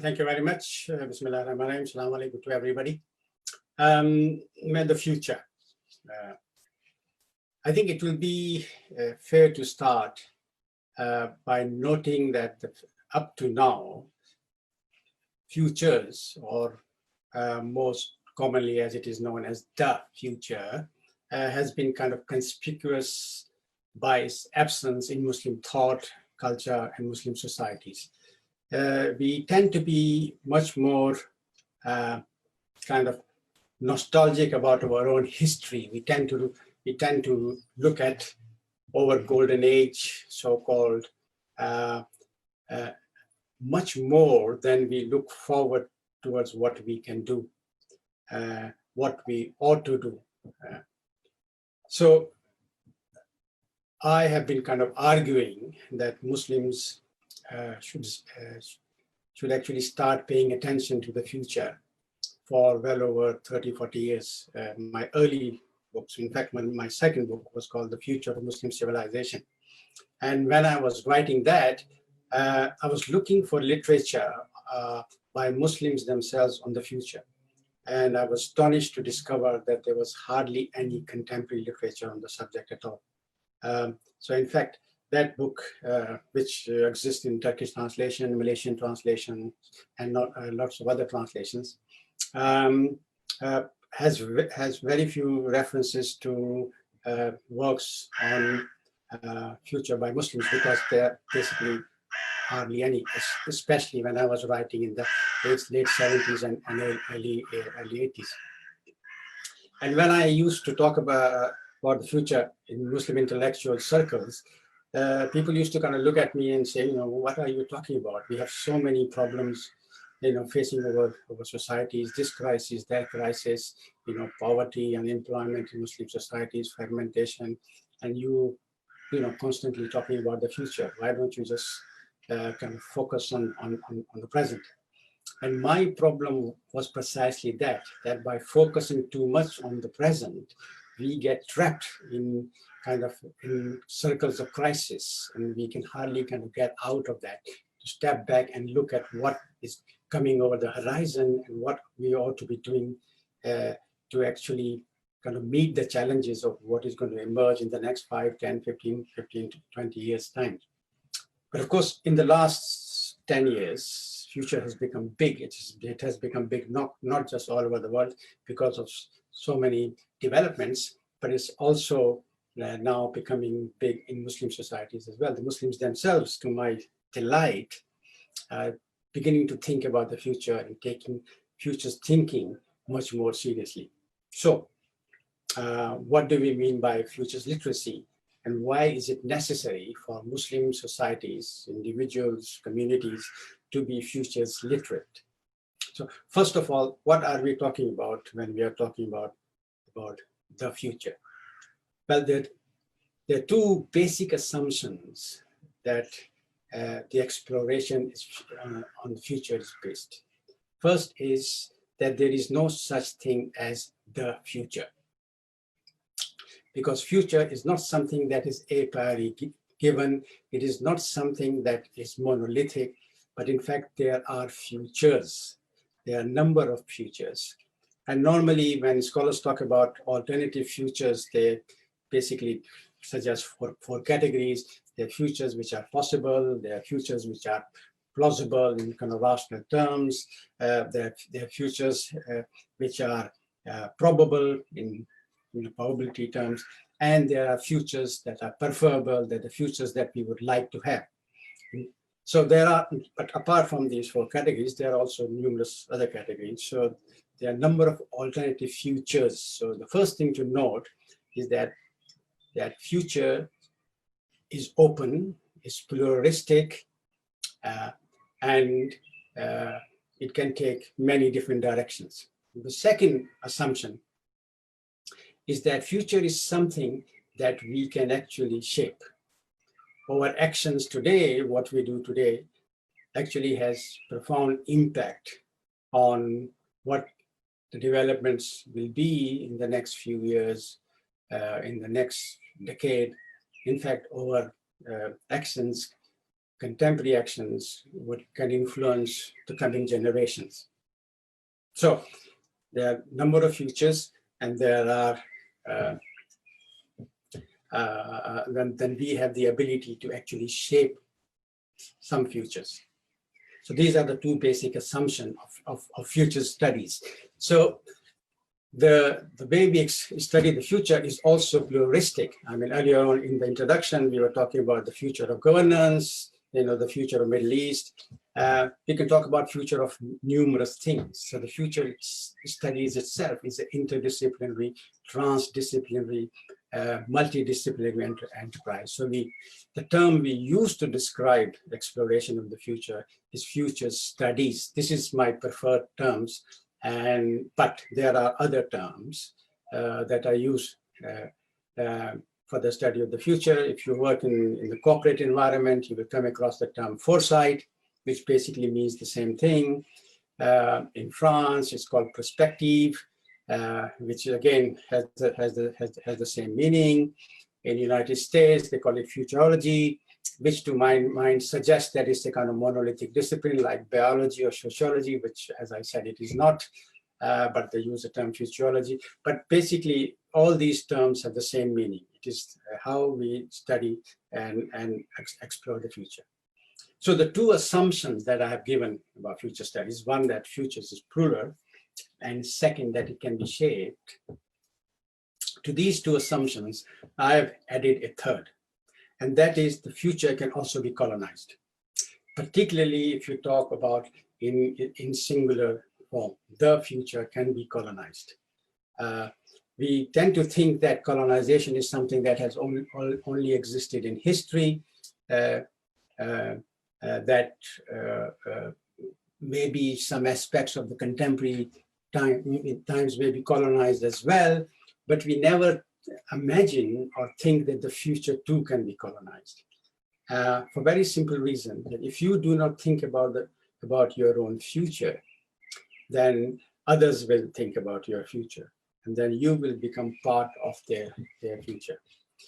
Thank you very much. Bismillah ar-Rahman ar-Rahim. Assalamu alaikum to everybody. The future. I think it will be fair to start by noting that up to now, futures, or most commonly as it is known as the future, has been kind of conspicuous by its absence in Muslim thought, culture, and Muslim societies. We tend to be much more kind of nostalgic about our own history. We tend to look at our golden age, so-called, much more than we look forward towards what we can do, what we ought to do. So I have been kind of arguing that Muslims should actually start paying attention to the future for well over 30, 40 years. My early books, in fact, my second book was called The Future of Muslim Civilization. And when I was writing that, I was looking for literature by Muslims themselves on the future. And I was astonished to discover that there was hardly any contemporary literature on the subject at all. So in fact, that book, which exists in Turkish translation, Malaysian translation, and lots of other translations, has very few references to works on future by Muslims, because there basically hardly any, especially when I was writing in the late 70s and early 80s. And when I used to talk about the future in Muslim intellectual circles, people used to kind of look at me and say, what are you talking about? We have so many problems, facing our societies, this crisis, that crisis, poverty, unemployment in Muslim societies, fragmentation, and you constantly talking about the future. Why don't you just kind of focus on the present? And my problem was precisely that by focusing too much on the present, we get trapped in circles of crisis, and we can hardly kind of get out of that, to step back and look at what is coming over the horizon and what we ought to be doing to actually kind of meet the challenges of what is going to emerge in the next 5, 10, 15 to 20 years time. But of course, in the last 10 years, future has become big. It has become big, not just all over the world because of so many developments, but it's also now becoming big in Muslim societies as well. The Muslims themselves, to my delight, are beginning to think about the future and taking futures thinking much more seriously. So what do we mean by futures literacy? And why is it necessary for Muslim societies, individuals, communities to be futures literate? So first of all, what are we talking about when we are talking about the future? Well, there are two basic assumptions that the exploration on the future is based. First is that there is no such thing as the future, because future is not something that is a priori given. It is not something that is monolithic, but in fact, there are futures. There are a number of futures. And normally when scholars talk about alternative futures, they basically suggest four categories. There are futures which are possible. There are futures which are plausible in kind of rational terms. There are futures which are probable in probability terms. And there are futures that are preferable, that are futures that we would like to have. So but apart from these four categories, there are also numerous other categories. So there are a number of alternative futures. So the first thing to note is that future is open, is pluralistic, and it can take many different directions. The second assumption is that future is something that we can actually shape. Our actions today, what we do today, actually has profound impact on what the developments will be in the next few years, in the next decade. In fact, our actions contemporary actions can influence the coming generations. So there are a number of futures, and there are then we have the ability to actually shape some futures. So these are the two basic assumptions of future studies. So the way we study the future is also pluralistic. I mean, earlier on in the introduction, we were talking about the future of governance, the future of Middle East. We can talk about future of numerous things. So the future studies itself is an interdisciplinary, transdisciplinary, multidisciplinary enterprise. So the term we use to describe the exploration of the future is future studies. This is my preferred terms, but there are other terms that I use for the study of the future. If you work in the corporate environment, you will come across the term foresight, which basically means the same thing. In France, it's called perspective, which again has the same meaning. In the United States, they call it futurology, which to my mind suggests that it's a kind of monolithic discipline like biology or sociology, which, as I said, it is not, but they use the term futurology. But basically, all these terms have the same meaning. It is how we study and explore the future. So the two assumptions that I have given about future studies, one, that futures is plural, and second, that it can be shaped. To these two assumptions, I have added a third, and that is the future can also be colonized, particularly if you talk about in singular form. The future can be colonized. We tend to think that colonization is something that has only existed in history, that maybe some aspects of the contemporary times may be colonized as well, but we never imagine or think that the future too can be colonized. For a very simple reason, that if you do not think about your own future, then others will think about your future, and then you will become part of their future.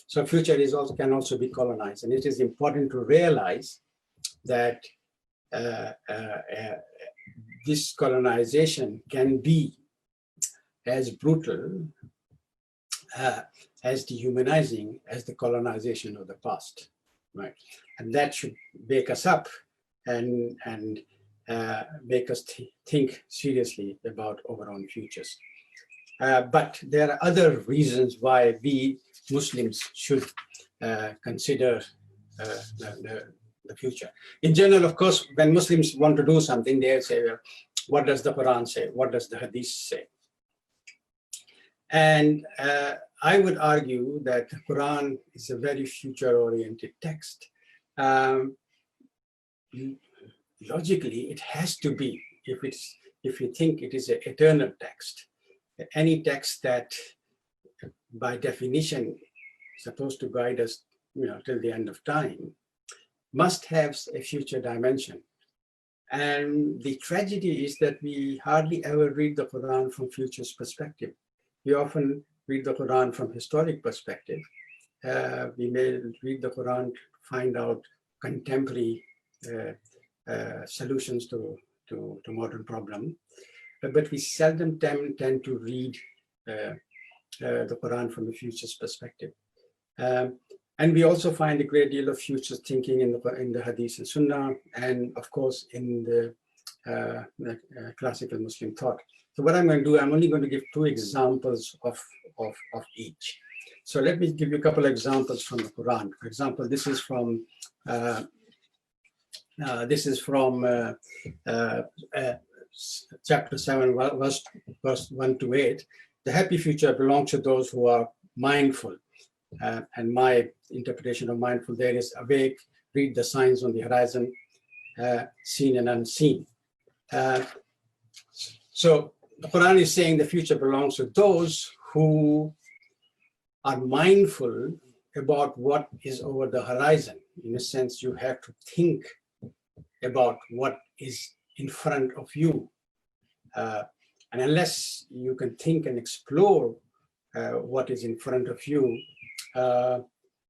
So future can also be colonized, and it is important to realize that this colonization can be as brutal, as dehumanizing as the colonization of the past, right? And that should wake us up and make us think seriously about our own futures. But there are other reasons why we Muslims should consider the future. In general, of course, when Muslims want to do something, they say, well, what does the Quran say? What does the Hadith say? And I would argue that the Quran is a very future-oriented text. Logically, it has to be, if you think it is an eternal text. Any text that, by definition, is supposed to guide us, till the end of time, must have a future dimension. And the tragedy is that we hardly ever read the Quran from future's perspective. We often read the Quran from historic perspective. We may read the Quran to find out contemporary solutions to modern problem, but we seldom tend to read the Quran from the future's perspective. And we also find a great deal of future thinking in the Hadith and Sunnah, and of course in the classical Muslim thought. So what I'm going to do, I'm only going to give two examples of each. So let me give you a couple of examples from the Quran. For example, this is from chapter 7, verse 1 to 8. The happy future belongs to those who are mindful. And my interpretation of mindful there is awake, read the signs on the horizon, seen and unseen. So the Quran is saying the future belongs to those who are mindful about what is over the horizon. In a sense, you have to think about what is in front of you. And unless you can think and explore what is in front of you,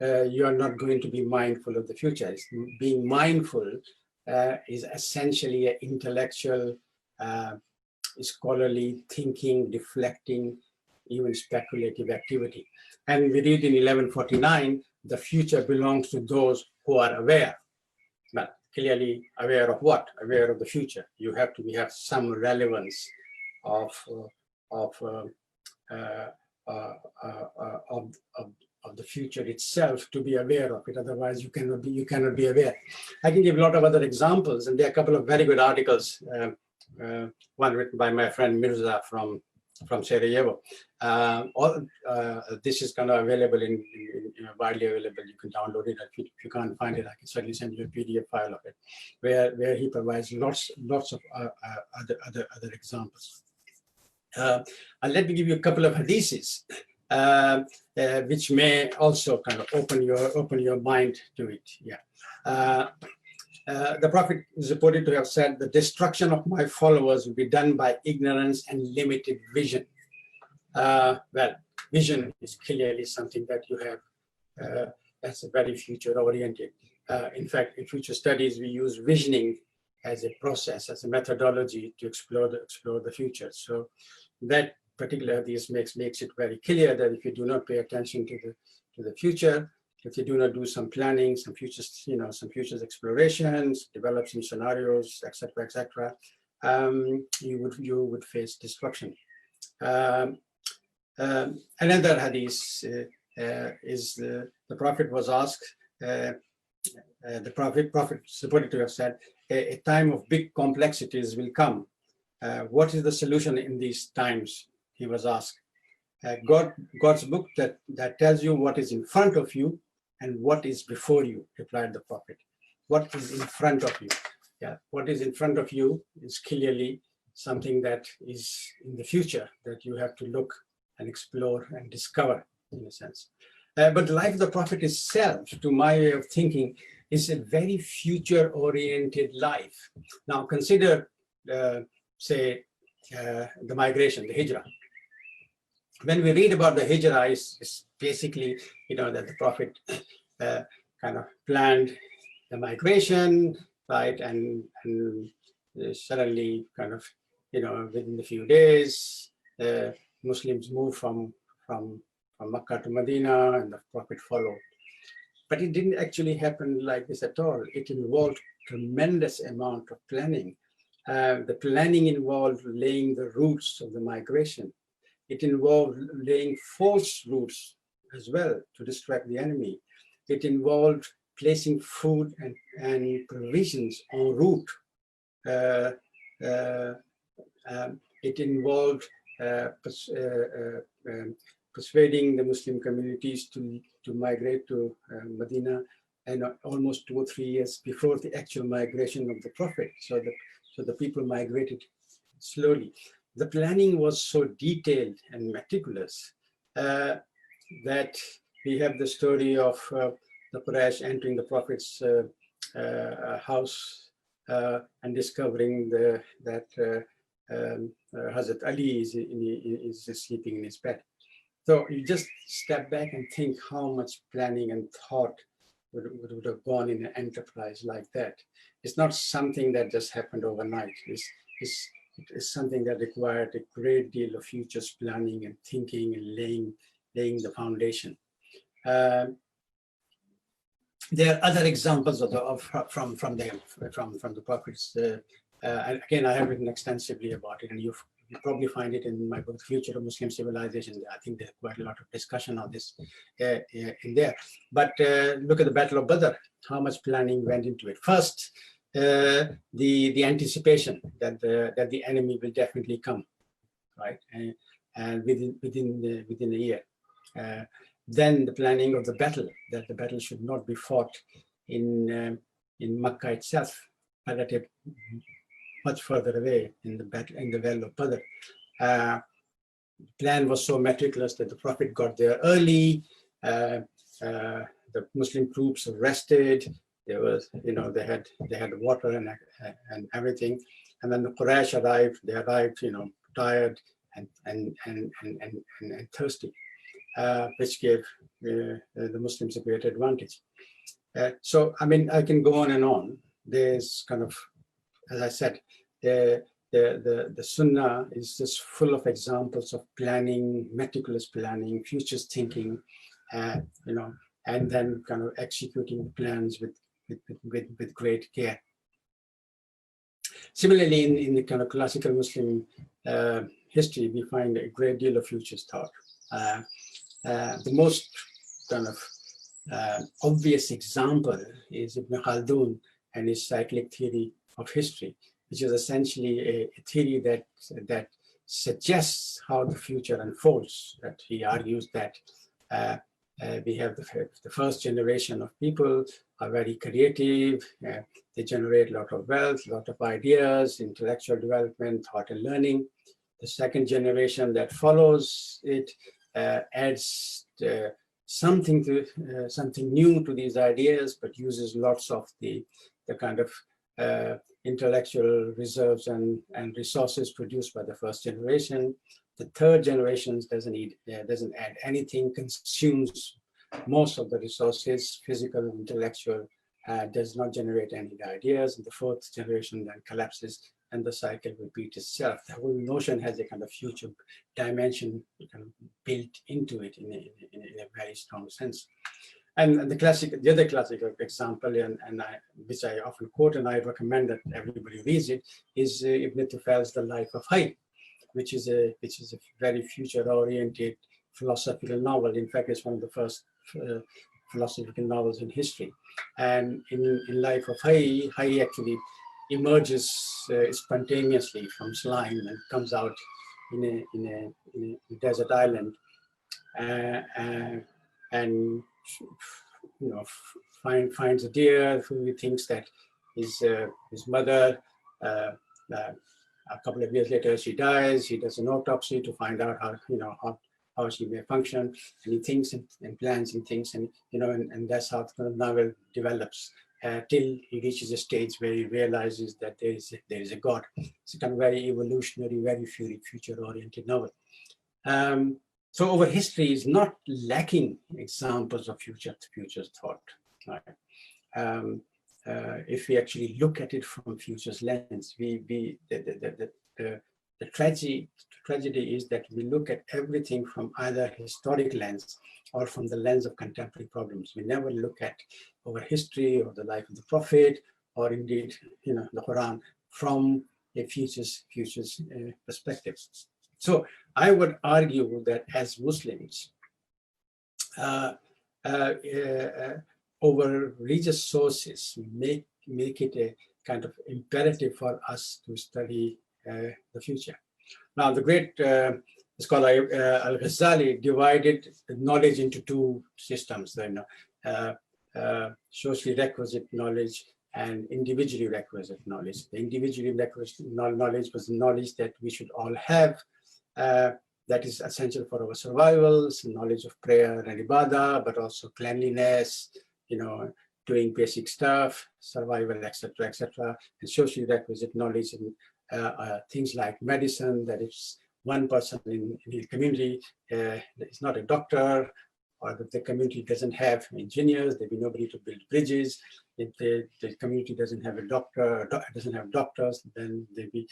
you are not going to be mindful of the future. Being mindful is essentially an intellectual, scholarly thinking, reflecting, even speculative activity. And we read in 1149, the future belongs to those who are aware. Well, clearly aware of what? Aware of the future. You have to have some relevance of the future itself to be aware of it. Otherwise, you cannot be aware. I can give a lot of other examples, and there are a couple of very good articles. One written by my friend Mirza from Sarajevo. This is kind of available widely available. You can download it. If you can't find it, I can certainly send you a PDF file of it, where he provides lots of other examples. Let me give you a couple of hadiths, which may also kind of open your mind to it. Yeah. The Prophet is reported to have said, "The destruction of my followers will be done by ignorance and limited vision." Well, vision is clearly something that you have. That's a very future-oriented. In fact, in future studies, we use visioning as a process, as a methodology to explore the future. So that particular hadith makes it very clear that if you do not pay attention to the future, if you do not do some planning, some futures explorations, develop some scenarios, etc., you would face destruction. Another hadith is the Prophet was asked. The Prophet supported to have said, "A time of big complexities will come. What is the solution in these times?" He was asked. God's book that tells you what is in front of you and what is before you, replied the Prophet. What is in front of you? Yeah, what is in front of you is clearly something that is in the future that you have to look and explore and discover, in a sense. But the life of the Prophet itself, to my way of thinking, is a very future-oriented life. Now consider, say, the migration, the hijrah. When we read about the hijrah, it's basically, that the Prophet kind of planned the migration, right? And suddenly, kind of, within a few days, Muslims moved from Makkah to Medina, and the Prophet followed. But it didn't actually happen like this at all. It involved tremendous amount of planning. The planning involved laying the roots of the migration. It involved laying false routes as well to distract the enemy. It involved placing food and provisions en route. It involved persuading the Muslim communities to migrate to Medina, and almost 2 or 3 years before the actual migration of the Prophet. So the people migrated slowly. The planning was so detailed and meticulous that we have the story of the Quraysh entering the Prophet's house and discovering that Hazrat Ali is sleeping in his bed. So you just step back and think how much planning and thought would have gone in an enterprise like that. It's not something that just happened overnight. It's something that required a great deal of futures planning and thinking and laying the foundation. There are other examples from the Prophets. And again, I have written extensively about it, and you probably find it in my book, Future of Muslim Civilization. I think there's quite a lot of discussion on this in there. But look at the Battle of Badr, how much planning went into it. First, the anticipation that the enemy will definitely come, right? And within a year. Then the planning of the battle, that the battle should not be fought in Makkah itself, but much further away in the Vale of Badr. The plan was so meticulous that the Prophet got there early. The Muslim troops rested. There was, they had water and everything. And then the Quraysh arrived. They arrived, tired and thirsty. which gave the Muslims a great advantage. So, I mean, I can go on and on. There's kind of, as I said, the Sunnah is just full of examples of planning, meticulous planning, futures thinking, you know, and then kind of executing plans with great care. Similarly, in the kind of classical Muslim history, we find a great deal of futures thought. The most kind of obvious example is Ibn Khaldun and his cyclic theory of history, which is essentially a theory that suggests how the future unfolds. That he argues that we have the first generation of people are very creative, they generate a lot of wealth, a lot of ideas, intellectual development, thought and learning. The second generation that follows it adds something new to these ideas, but uses lots of the kind of intellectual reserves and resources produced by the first generation. The third generation doesn't add anything, consumes most of the resources, physical and intellectual, does not generate any ideas. And the fourth generation then collapses, and the cycle repeats itself. The whole notion has a kind of future dimension kind of built into it in a very strong sense. And the other classical example, which I often quote and I recommend that everybody reads it, is Ibn Tufayl's The Life of Hay, which is a very future-oriented philosophical novel. In fact, it's one of the first philosophical novels in history. And in Life of Hay, Hay actually emerges spontaneously from slime and comes out in a desert island, and you know, finds a deer who he thinks that is his mother. A couple of years later, she dies. He does an autopsy to find out how she may function, and he thinks and plans and thinks, and and that's how the novel develops till he reaches a stage where he realizes that there is a God. It's a kind of very evolutionary, very future-oriented novel. So our history is not lacking examples of future thought. Right? If we actually look at it from future's lens, the tragedy is that we look at everything from either historic lens or from the lens of contemporary problems. We never look at our history or the life of the Prophet, or indeed, the Quran from a future's perspective. So I would argue that as Muslims, our religious sources make it a kind of imperative for us to study the future. Now, the great scholar Al-Ghazali divided knowledge into two systems, socially requisite knowledge and individually requisite knowledge. The individually requisite knowledge was the knowledge that we should all have, that is essential for our survival, knowledge of prayer and ibadah, but also cleanliness, doing basic stuff, survival, etc., etc. And socially requisite knowledge in things like medicine, that if one person in the community is not a doctor, or if the community doesn't have engineers, there'll be nobody to build bridges. If the community doesn't have a doctor, doesn't have doctors, then there'll be,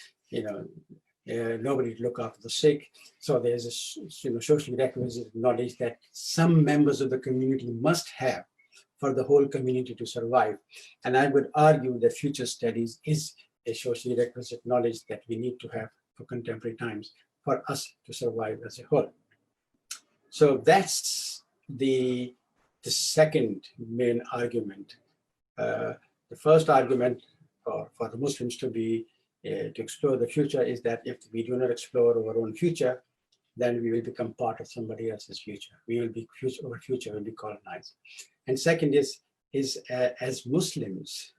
nobody to look after the sick. So there's a socially requisite knowledge that some members of the community must have for the whole community to survive. And I would argue that future studies is a socially requisite knowledge that we need to have for contemporary times for us to survive as a whole. So that's the second main argument. The first argument for the Muslims to explore the future is that if we do not explore our own future, then we will become part of somebody else's future. Our future will be colonized. And second is as Muslims,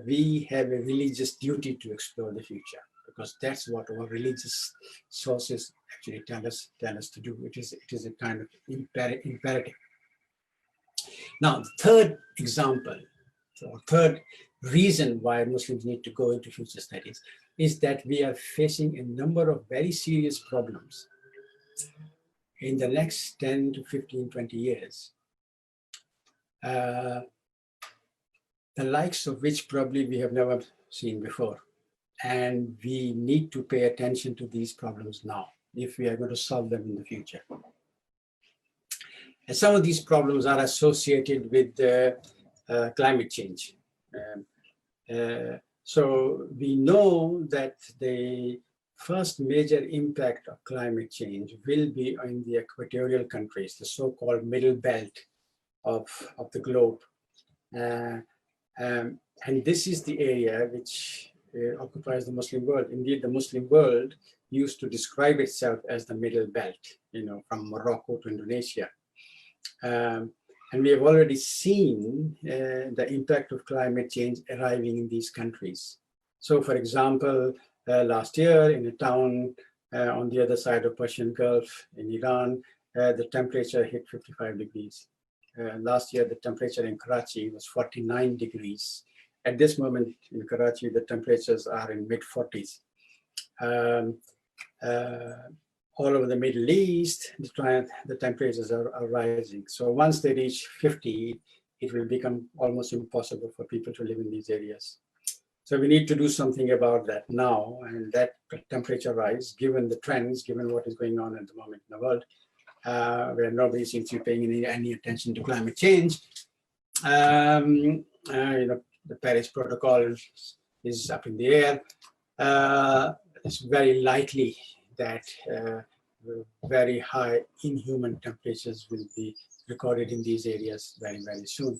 we have a religious duty to explore the future, because that's what our religious sources actually tell us to do. It is a kind of imperative. Now, the third example, or third reason why Muslims need to go into future studies is that we are facing a number of very serious problems in the next 10 to 15, 20 years, the likes of which probably we have never seen before. And we need to pay attention to these problems now if we are going to solve them in the future. And some of these problems are associated with climate change. So we know that the first major impact of climate change will be in the equatorial countries, the so-called middle belt of the globe. And this is the area which occupies the Muslim world. Indeed, the Muslim world used to describe itself as the middle belt, from Morocco to Indonesia. And we have already seen the impact of climate change arriving in these countries. So, for example, last year in a town on the other side of Persian Gulf in Iran, the temperature hit 55 degrees. Last year, the temperature in Karachi was 49 degrees. At this moment in Karachi, the temperatures are in mid-40s. All over the Middle East, the temperatures are rising. So once they reach 50, it will become almost impossible for people to live in these areas. So we need to do something about that now, and that temperature rise, given the trends, given what is going on at the moment in the world, where nobody seems to be paying any attention to climate change. The Paris Protocol is up in the air. It's very likely that very high inhuman temperatures will be recorded in these areas very, very soon.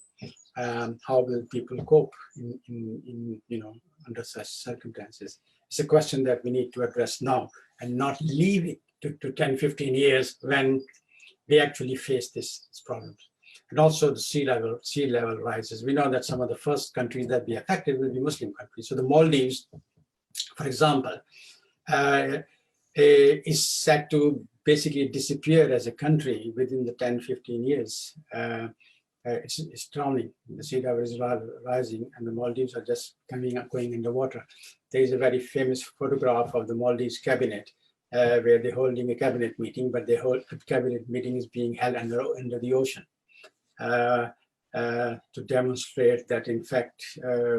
How will people cope under such circumstances? It's a question that we need to address now and not leave it to 10, 15 years when we actually face this problem. And also the sea level rises. We know that some of the first countries that be affected will be Muslim countries. So the Maldives, for example, is set to basically disappear as a country within the 10, 15 years. It's drowning. The sea level is rising, and the Maldives are just going underwater. There is a very famous photograph of the Maldives cabinet where they're holding a cabinet meeting, but the whole cabinet meeting is being held under the ocean to demonstrate that, in fact,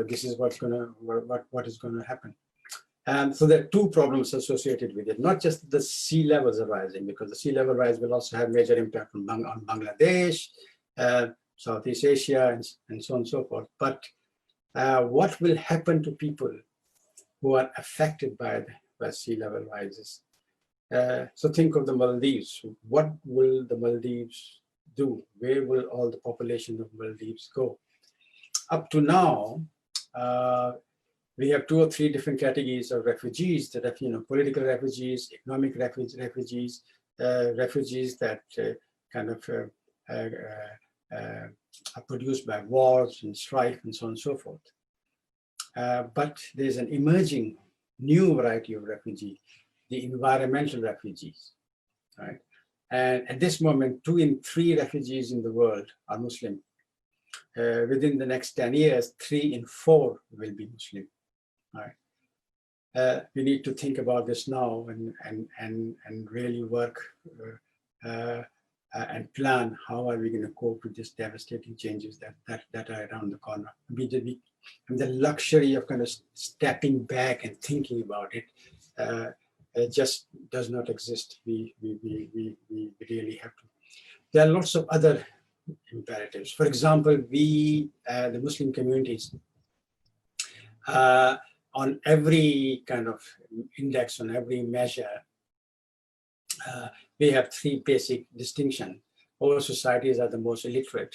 this is what is going to happen. So there are two problems associated with it, not just the sea levels are rising, because the sea level rise will also have major impact on Bangladesh, Southeast Asia, and so on and so forth. But what will happen to people who are affected by sea level rises? So think of the Maldives. What will the Maldives do? Where will all the population of Maldives go? Up to now, we have 2 or 3 different categories of refugees. Political refugees, economic refugees, refugees that are produced by wars and strife and so on and so forth. But there's an emerging new variety of refugee, the environmental refugees, right? And at this moment, 2 in 3 refugees in the world are Muslim. Within the next 10 years, 3 in 4 will be Muslim. Right. We need to think about this now and really work and plan how are we going to cope with these devastating changes that are around the corner. And the luxury of kind of stepping back and thinking about it just does not exist. We really have to. There are lots of other imperatives. For example, the Muslim communities, on every kind of index, on every measure, we have 3 basic distinctions. All societies are the most illiterate.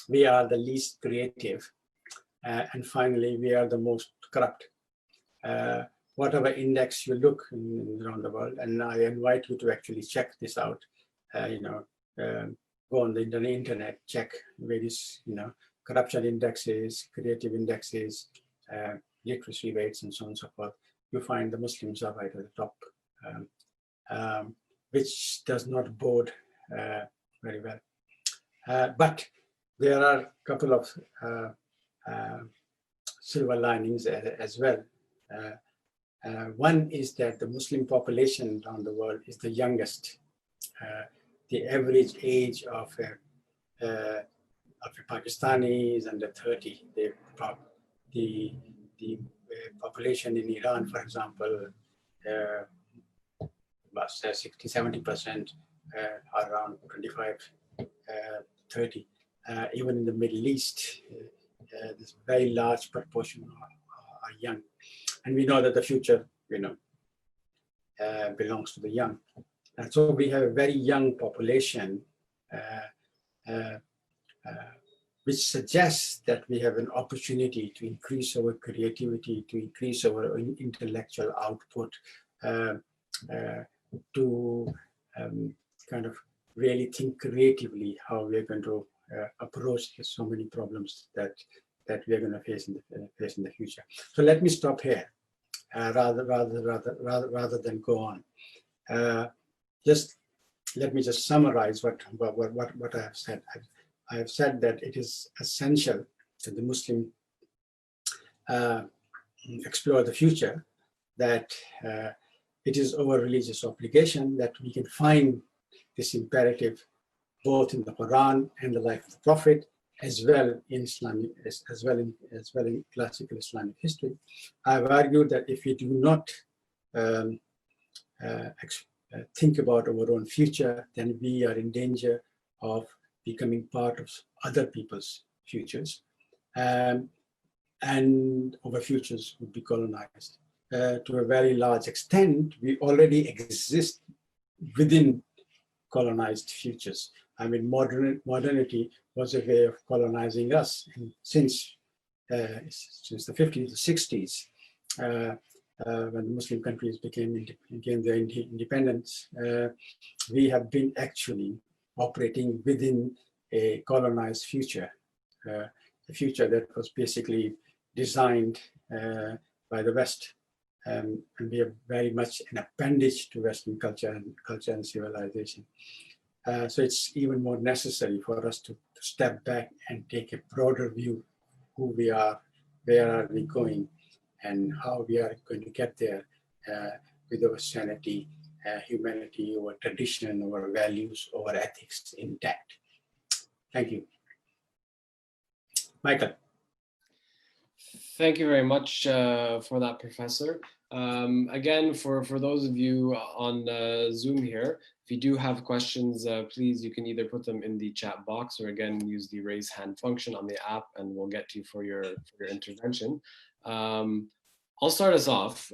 We are the least creative. And finally, we are the most corrupt. Whatever index you look around the world, and I invite you to actually check this out, go on the internet, check various, corruption indexes, creative indexes, literacy rates, and so on and so forth. You find the Muslims are right at the top, which does not bode very well. But there are a couple of silver linings as well. One is that the Muslim population around the world is the youngest. The average age of a Pakistani is under 30. The population in Iran, for example, about 60-70%, are around 25, 30. Even in the Middle East, this very large proportion are young. And we know that the future, belongs to the young. And so we have a very young population, which suggests that we have an opportunity to increase our creativity, to increase our intellectual output, to kind of really think creatively how we're going to approach so many problems that we're going to face in the future. So let me stop here, rather than go on. Just let me just summarize what I have said. I have said that it is essential that the Muslim explore the future, that it is our religious obligation, that we can find this imperative both in the Quran and the life of the Prophet, as well in classical Islamic history. I've argued that if we do not think about our own future, then we are in danger of becoming part of other people's futures, and our futures would be colonized. To a very large extent, we already exist within colonized futures. I mean, modernity was a way of colonizing us since the 50s, the 60s, when the Muslim countries gained their independence. We have been actually operating within a colonized future, a future that was basically designed by the West. And we are very much an appendage to Western culture and civilization. So it's even more necessary for us to step back and take a broader view who we are, where are we going, and how we are going to get there with our sanity, humanity, our tradition, our values, our ethics intact. Thank you. Michael. Thank you very much for that, Professor. Again, for those of you on Zoom here, if you do have questions, please, you can either put them in the chat box or again, use the raise hand function on the app and we'll get to you for your intervention. I'll start us off.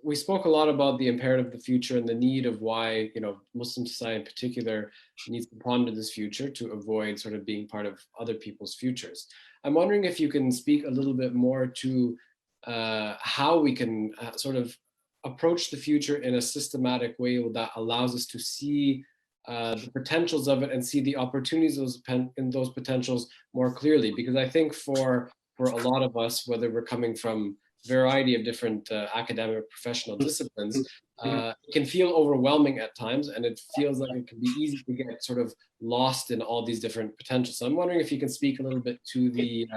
We spoke a lot about the imperative of the future and the need of why, Muslim society in particular needs to ponder this future to avoid sort of being part of other people's futures. I'm wondering if you can speak a little bit more to how we can sort of approach the future in a systematic way that allows us to see the potentials of it and see the opportunities in those potentials more clearly. Because I think for a lot of us, whether we're coming from a variety of different academic professional disciplines, it can feel overwhelming at times, and it feels like it can be easy to get sort of lost in all these different potentials. So I'm wondering if you can speak a little bit to the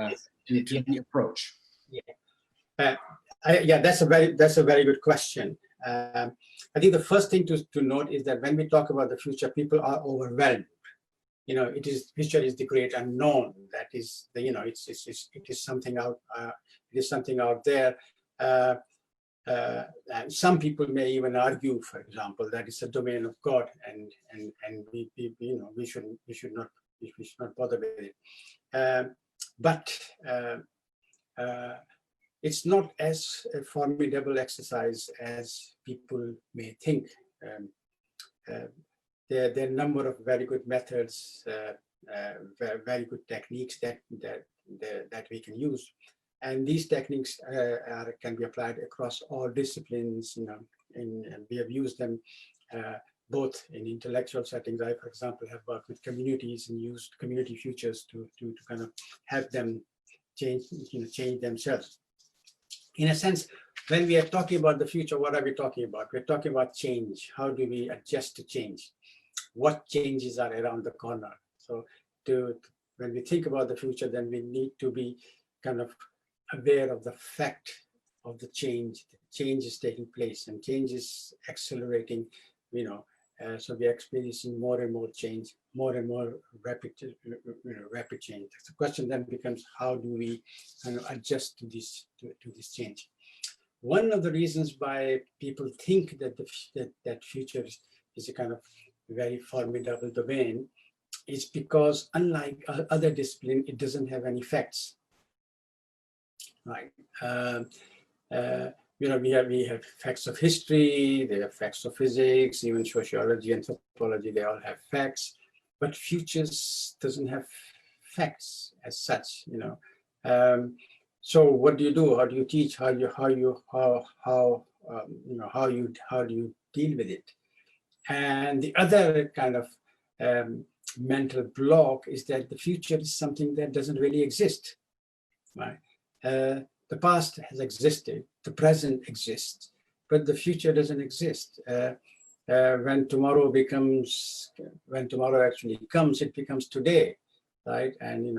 approach. Yeah, that's a very good question. I think the first thing to note is that when we talk about the future, people are overwhelmed. Future is the great unknown. That is, it is something out. It is something out there. Some people may even argue, for example, that it's a domain of God, and we should not bother with it. But it's not as a formidable exercise as people may think. There are a number of very good methods, very good techniques that we can use, and these techniques can be applied across all disciplines. And we have used them both in intellectual settings. I, for example, have worked with communities and used community futures to kind of help them change themselves. In a sense, when we are talking about the future, what are we talking about? We're talking about change. How do we adjust to change? What changes are around the corner? So when we think about the future, then we need to be kind of aware of the fact the change. The change is taking place, and change is accelerating, so we are experiencing more and more change, more and more rapid change. The question then becomes, how do we adjust to this change? One of the reasons why people think that that future is a kind of very formidable domain is because, unlike other disciplines, it doesn't have any facts. Right? We have facts of history, they have facts of physics, even sociology, anthropology, they all have facts. But futures doesn't have facts as such. So what do you do? How do you teach? How do you deal with it? And the other kind of mental block is that the future is something that doesn't really exist, right? The past has existed, the present exists, but the future doesn't exist. When tomorrow actually comes, it becomes today, right? And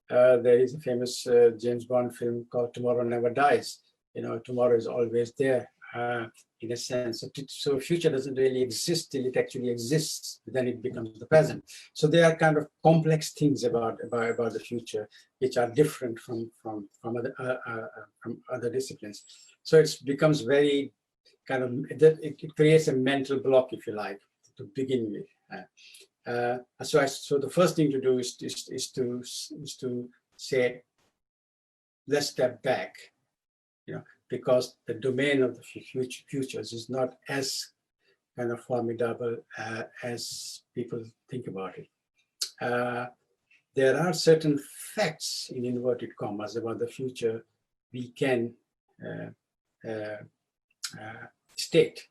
there is a famous James Bond film called Tomorrow Never Dies. Tomorrow is always there, in a sense. So future doesn't really exist till it actually exists. Then it becomes the present. So there are kind of complex things about the future which are different from other disciplines. So it becomes very kind of, it creates a mental block, if you like, to begin with. So the first thing to do is to say, let's step back, because the domain of the futures is not as kind of formidable as people think about it. There are certain facts, in inverted commas, about the future we can state.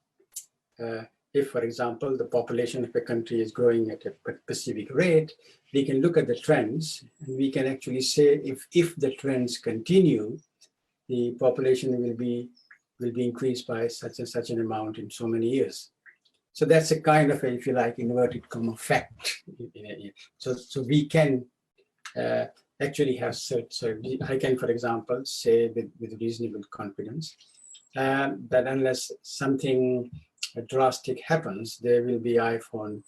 If, for example, the population of a country is growing at a specific rate, we can look at the trends, and we can actually say, if the trends continue, the population will be increased by such and such an amount in so many years. So that's a kind of, if you like, inverted comma fact. So we can actually have I can, for example, say with reasonable confidence that unless something drastic happens, there will be iPhone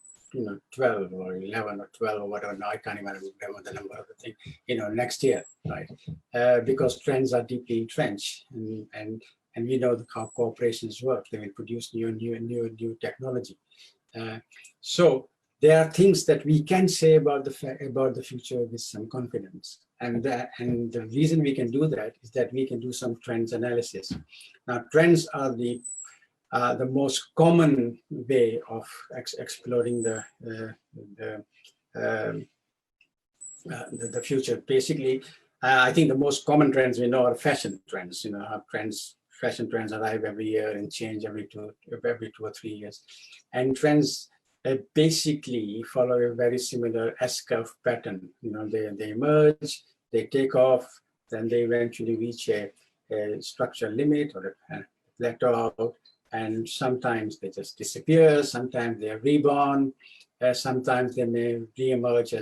12 or 11 or 12 or whatever. Now I can't even remember the number of the thing, next year, right? Because trends are deeply entrenched, and we know how corporations work. They will produce new technology. So there are things that we can say about the future with some confidence, and the reason we can do that is that we can do some trends analysis. Now, trends are the most common way of exploring the future. Basically, I think the most common trends we know are fashion trends. How fashion trends arrive every year and change every two or 3 years, and trends basically follow a very similar S-curve pattern. They emerge, they take off, then they eventually reach a structural limit or a plateau. And sometimes they just disappear, sometimes they are reborn, sometimes they may re-emerge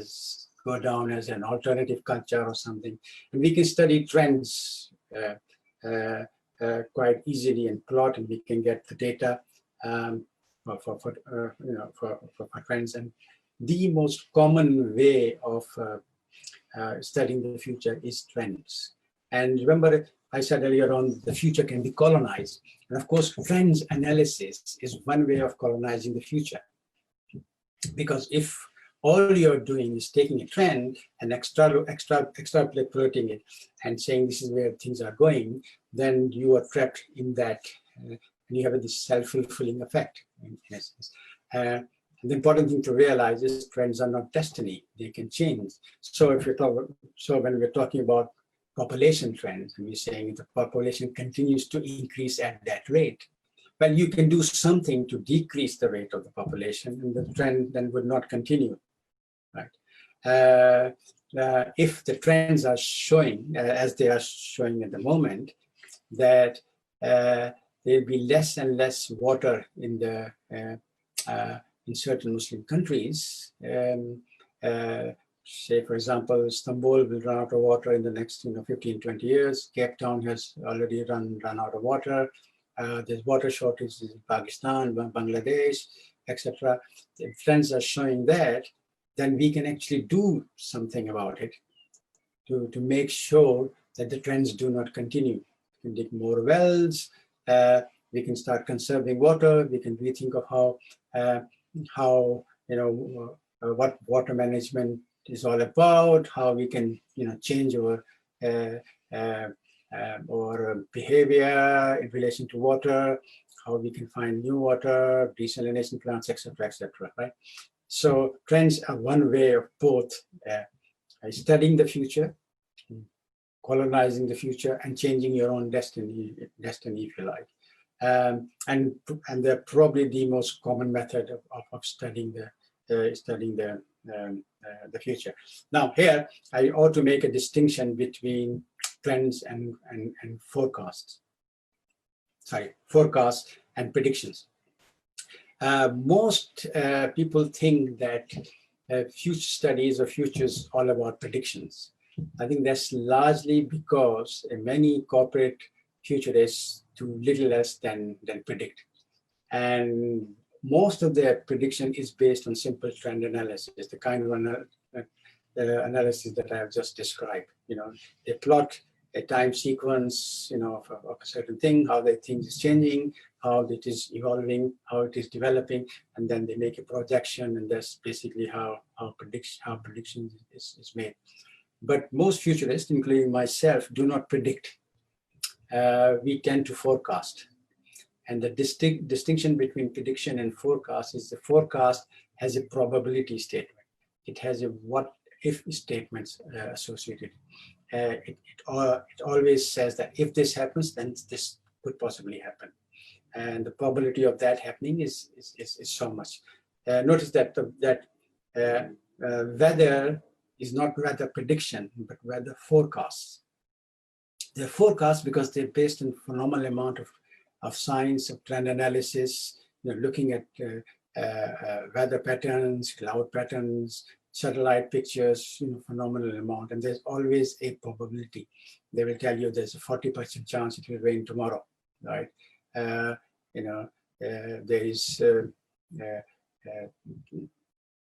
go down as an alternative culture or something. And we can study trends quite easily and plot, and we can get the data for trends. And the most common way of studying the future is trends. And remember, I said earlier on, the future can be colonized. And of course, trends analysis is one way of colonizing the future. Because if all you're doing is taking a trend and extrapolating it and saying this is where things are going, then you are trapped in that, and you have this self-fulfilling effect, in essence. The important thing to realize is trends are not destiny; they can change. So when we're talking about population trends, and we're saying the population continues to increase at that rate, well, you can do something to decrease the rate of the population, and the trend then would not continue, right? If the trends are showing, as they are showing at the moment, that there'll be less and less water in in certain Muslim countries, say, for example, Istanbul will run out of water in the next 15, 20 years. Cape Town has already run out of water. There's water shortages in Pakistan, Bangladesh, etc. If trends are showing that, then we can actually do something about it to make sure that the trends do not continue. We can dig more wells, we can start conserving water, we can rethink of how what water management is all about, how we can change our behavior in relation to water, how we can find new water, desalination plants, etc., right? So trends are one way of both studying the future, colonizing the future, and changing your own destiny, if you like. And they're probably the most common method of studying the future. Now here, I ought to make a distinction between trends and forecasts. Forecasts and predictions. Most people think that future studies or future is all about predictions. I think that's largely because many corporate futurists do little less than predict. And most of their prediction is based on simple trend analysis, the kind of analysis that I have just described. They plot a time sequence, of a certain thing, how they think is changing, how it is evolving, how it is developing, and then they make a projection, and that's basically how prediction is made. But most futurists, including myself, do not predict. We tend to forecast. And the distinction between prediction and forecast is the forecast has a probability statement. It has a what-if statements associated. It always says that if this happens, then this could possibly happen. And the probability of that happening is so much. Notice that weather is not rather prediction, but rather forecasts. They're forecasts because they're based on phenomenal amount of science, of trend analysis, looking at weather patterns, cloud patterns, satellite pictures, phenomenal amount, and there's always a probability. They will tell you there's a 40% chance it will rain tomorrow, right? There is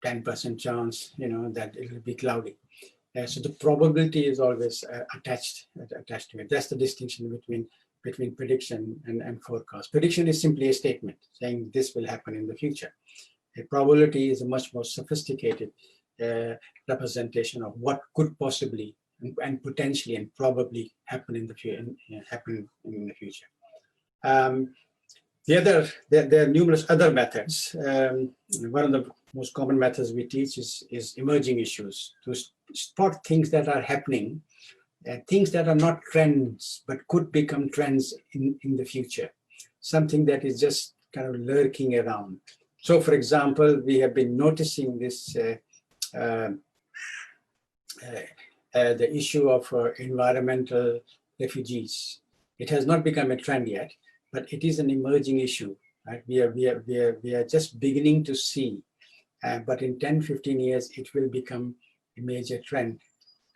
10% chance, that it will be cloudy. So the probability is always attached to it. That's the distinction between prediction and forecast. Prediction is simply a statement saying this will happen in the future. A probability is a much more sophisticated representation of what could possibly and potentially and probably happen in the future. There are numerous other methods. One of the most common methods we teach is emerging issues, to spot things that are happening, things that are not trends but could become trends in the future, something that is just kind of lurking around. So, for example, we have been noticing this the issue of environmental refugees. It has not become a trend yet, but it is an emerging issue. Right? We are just beginning to see, but in 10, 15 years, it will become a major trend.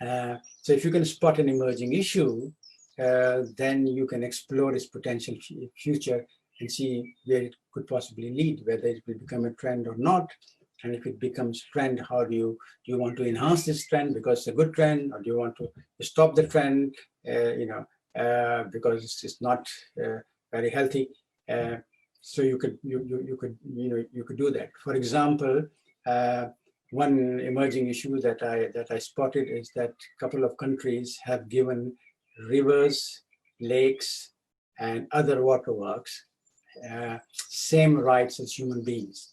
So if you can spot an emerging issue, then you can explore its potential future and see where it could possibly lead, whether it will become a trend or not. And if it becomes a trend, how do you want to enhance this trend because it's a good trend, or do you want to stop the trend, because it's not very healthy? So you could do that. For example, one emerging issue that I spotted is that a couple of countries have given rivers, lakes, and other waterworks same rights as human beings.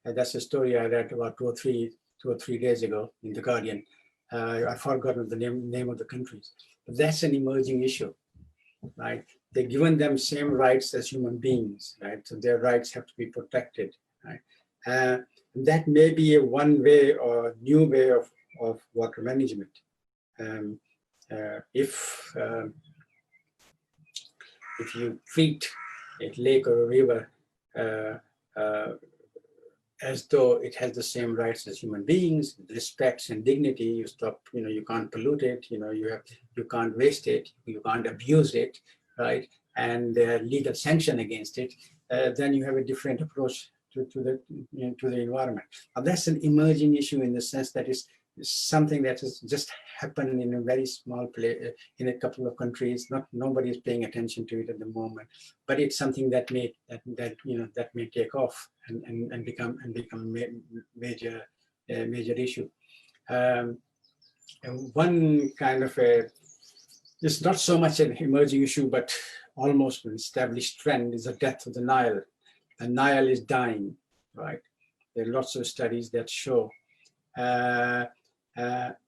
That's a story I read about two or three days ago in The Guardian. I've forgotten the name of the countries. But that's an emerging issue, right? They're given them same rights as human beings, right? So their rights have to be protected, right? That may be a one way or new way of water management. If you treat a lake or a river as though it has the same rights as human beings, respects and dignity. You stop, you can't pollute it, you can't waste it, you can't abuse it, right? And legal sanction against it. Then you have a different approach to the environment. Now, that's an emerging issue in the sense that is something that has just happened in a very small place in a couple of countries. Nobody is paying attention to it at the moment, but it's something that may take off and become a major issue. And one kind of it's not so much an emerging issue, but almost an established trend is the death of the Nile. The Nile is dying, right? There are lots of studies that show.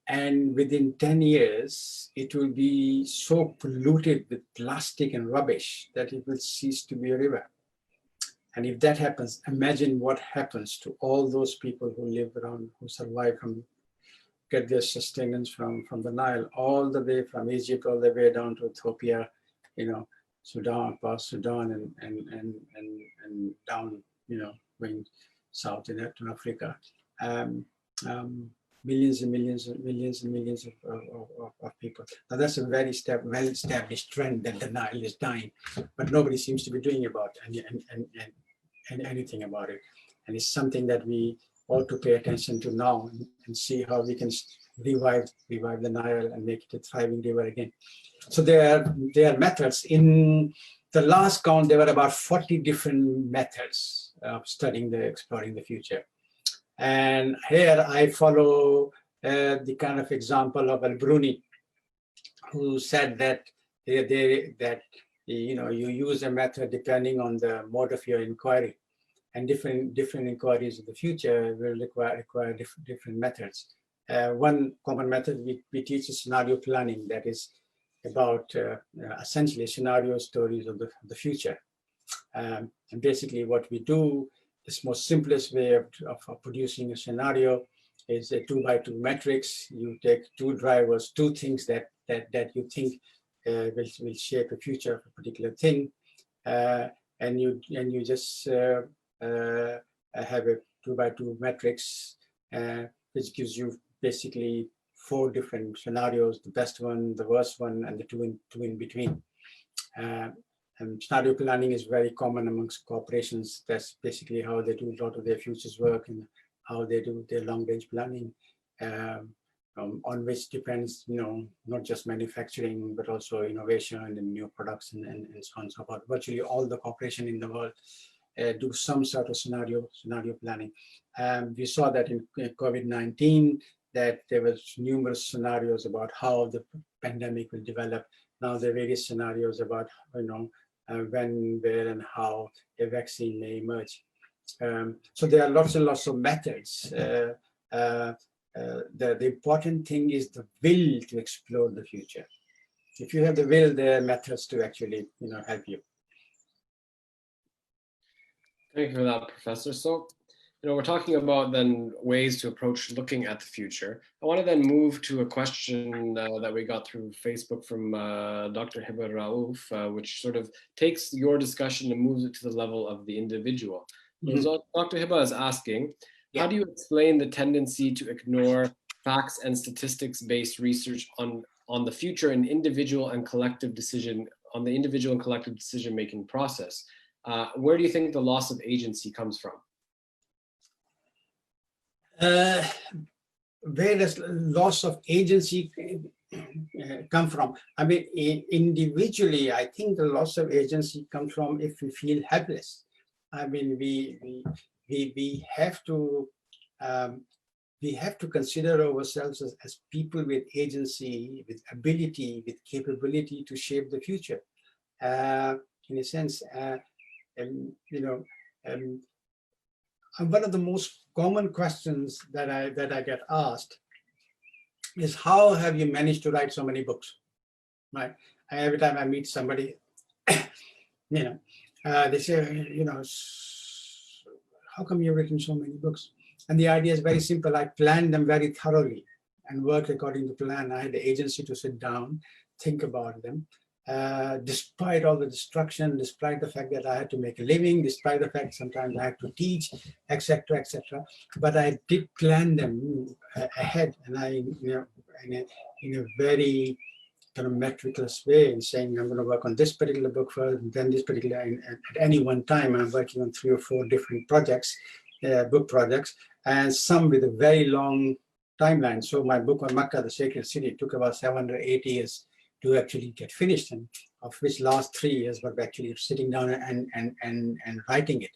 And within 10 years, it will be so polluted with plastic and rubbish that it will cease to be a river. And if that happens, imagine what happens to all those people who live around, who survive get their sustenance from the Nile, all the way from Egypt, all the way down to Ethiopia, Sudan, past Sudan, and down, going south into Africa. Millions and millions and millions and millions of people. Now that's a very well-established trend that the Nile is dying, but nobody seems to be doing about anything about it. And it's something that we ought to pay attention to now and see how we can revive the Nile and make it a thriving river again. So there are methods. In the last count, there were about 40 different methods of exploring the future. And here I follow the kind of example of Al-Bruni, who said that you use a method depending on the mode of your inquiry, and different inquiries in the future will require different methods. One common method we teach is scenario planning, that is about essentially scenario stories of the future. And basically what we do, this most simplest way of producing a scenario is a 2x2 matrix. You take two drivers, two things that you think will shape a future of a particular thing, and you just have a 2x2 matrix, which gives you basically 4 different scenarios: the best one, the worst one, and the two in between. And scenario planning is very common amongst corporations. That's basically how they do a lot of their futures work and how they do their long-range planning, on which depends, not just manufacturing, but also innovation and new products and so on and so forth. Virtually all the corporations in the world do some sort of scenario planning. We saw that in COVID-19, that there was numerous scenarios about how the pandemic will develop. Now there are various scenarios about, when, where, and how a vaccine may emerge. So there are lots and lots of methods. The important thing is the will to explore the future. If you have the will, there are methods to actually, help you. Thank you for that, Professor. So, we're talking about then ways to approach looking at the future. I want to then move to a question that we got through Facebook from Dr. Hiba Raouf, which sort of takes your discussion and moves it to the level of the individual. Mm-hmm. So Dr. Hiba is asking, how do you explain the tendency to ignore facts and statistics-based research on the future and individual and collective decision-making process? Where do you think the loss of agency comes from? Where does loss of agency come from? I mean, individually, I think the loss of agency comes from if we feel helpless. I mean, we have to consider ourselves as people with agency, with ability, with capability to shape the future. In a sense, one of the most common questions that I get asked is, how have you managed to write so many books? Right? Every time I meet somebody, they say, how come you've written so many books? And the idea is very simple. I planned them very thoroughly and worked according to plan. I had the agency to sit down, think about them, despite all the destruction, despite the fact that I had to make a living, despite the fact sometimes I had to teach, etc., etc. But I did plan them ahead, and I, in a very kind of meticulous way, in saying I'm going to work on this particular book first, and then this particular. And at any one time, I'm working on 3 or 4 different projects, book projects, and some with a very long timeline. So my book on Makkah, the sacred city, took about 7 or 8 years to actually get finished, and of which last 3 years were actually sitting down and writing it.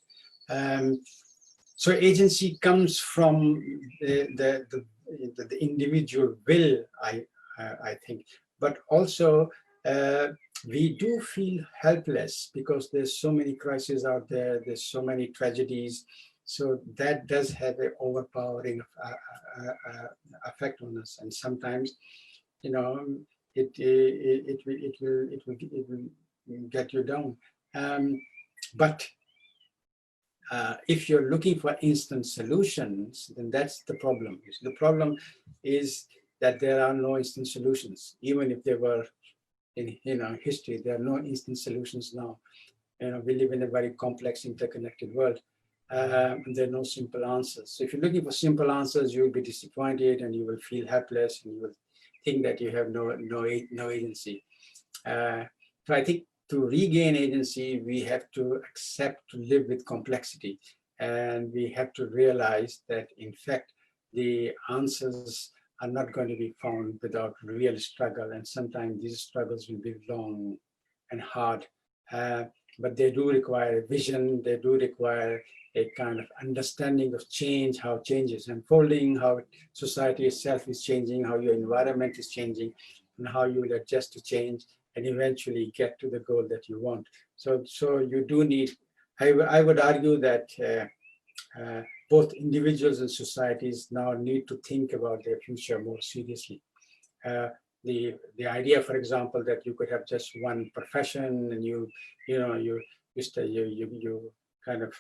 So agency comes from the individual will, I think, but also we do feel helpless because there's so many crises out there, there's so many tragedies. So that does have an overpowering effect on us, and sometimes, it will get you down. But if you're looking for instant solutions, then that's the problem. The problem is that there are no instant solutions, even if there were in history. There are no instant solutions now. We live in a very complex, interconnected world. And there are no simple answers. So if you're looking for simple answers, you will be disappointed and you will feel helpless and you will think that you have no agency. So I think to regain agency, we have to accept to live with complexity, and we have to realize that in fact the answers are not going to be found without real struggle, and sometimes these struggles will be long and hard, but they do require a vision. They do require a kind of understanding of change, how change is unfolding, how society itself is changing, how your environment is changing, and how you will adjust to change and eventually get to the goal that you want. So you do need, I would argue that both individuals and societies now need to think about their future more seriously. The idea, for example, that you could have just one profession and you kind of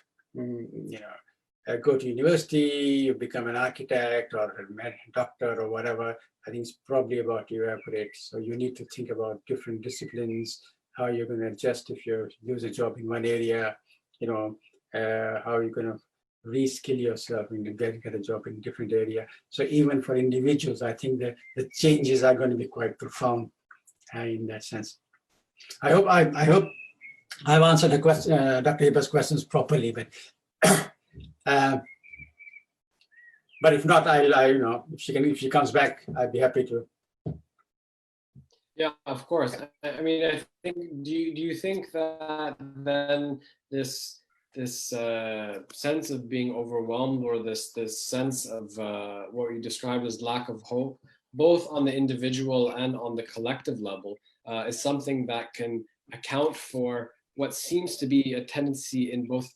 go to university, you become an architect or a doctor or whatever, I think it's probably about to evaporate. So you need to think about different disciplines, how you're going to adjust if you lose a job in one area, how you're going to reskill yourself and get a job in a different area. So even for individuals, I think that the changes are going to be quite profound in that sense. I hope I've answered the question, Dr. Hiba's questions properly, but but if not, if she comes back, I'd be happy to. Yeah, of course. I mean, I think. Do you think that then this sense of being overwhelmed, or this sense of what you described as lack of hope, both on the individual and on the collective level, is something that can account for what seems to be a tendency in both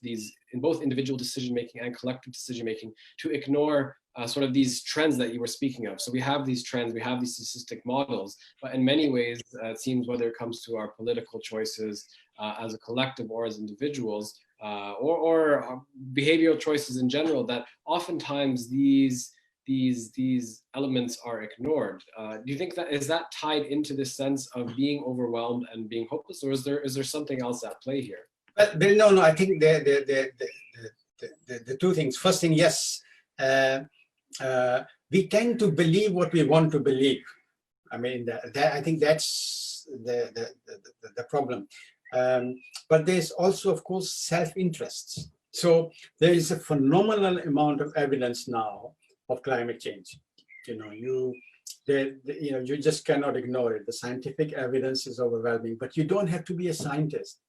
individual decision making and collective decision making to ignore sort of these trends that you were speaking of. So we have these trends, we have these statistic models, but in many ways, it seems whether it comes to our political choices as a collective or as individuals, or behavioral choices in general, that oftentimes these elements are ignored. Do you think that is tied into this sense of being overwhelmed and being hopeless, or is there something else at play here? Bill, no. I think the two things. First thing, yes, we tend to believe what we want to believe. I mean, I think that's the problem. But there's also, of course, self-interest. So there is a phenomenal amount of evidence now of climate change. You just cannot ignore it. The scientific evidence is overwhelming, but you don't have to be a scientist.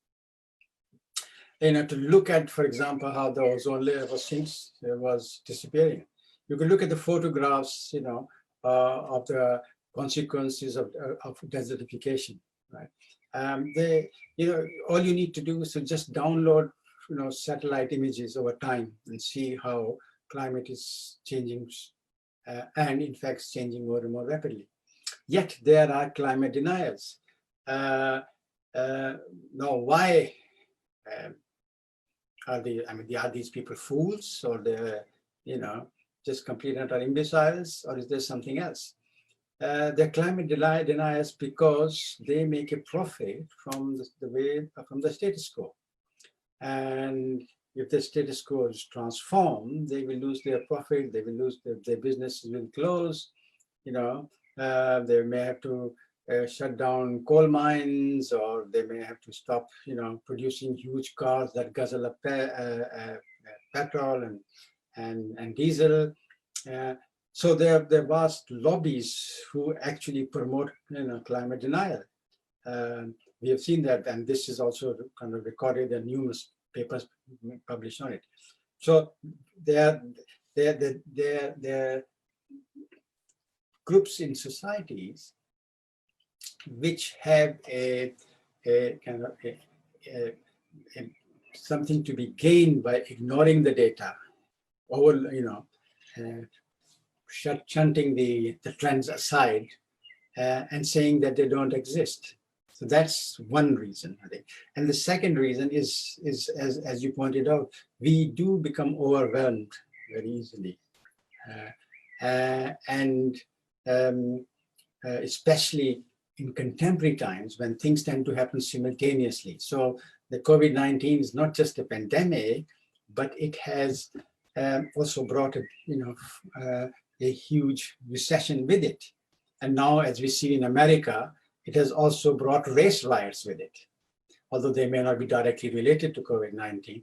To look at, for example, how the ozone layer was disappearing. You can look at the photographs, of the consequences of desertification, right? All you need to do is to just download, satellite images over time and see how climate is changing, and in fact, changing more and more rapidly. Yet there are climate deniers. Now, why are these people fools, or they're, just complete and utter imbeciles, or is there something else? they're climate deniers because they make a profit from the status quo. And if the status quo is transformed, they will lose their profit, they will lose their businesses will close, they may have to shut down coal mines, or they may have to stop, producing huge cars that guzzle up petrol and diesel. So there are vast lobbies who actually promote, climate denial. We have seen that, and this is also kind of recorded in numerous papers published on it. So there are groups in societies which have a kind of something to be gained by ignoring the data, or shunting the trends aside and saying that they don't exist. So that's one reason, I think. And the second reason is as you pointed out, we do become overwhelmed very easily. Especially in contemporary times when things tend to happen simultaneously. So the COVID-19 is not just a pandemic, but it has also brought a huge recession with it. And now, as we see in America, it has also brought race riots with it, although they may not be directly related to COVID-19,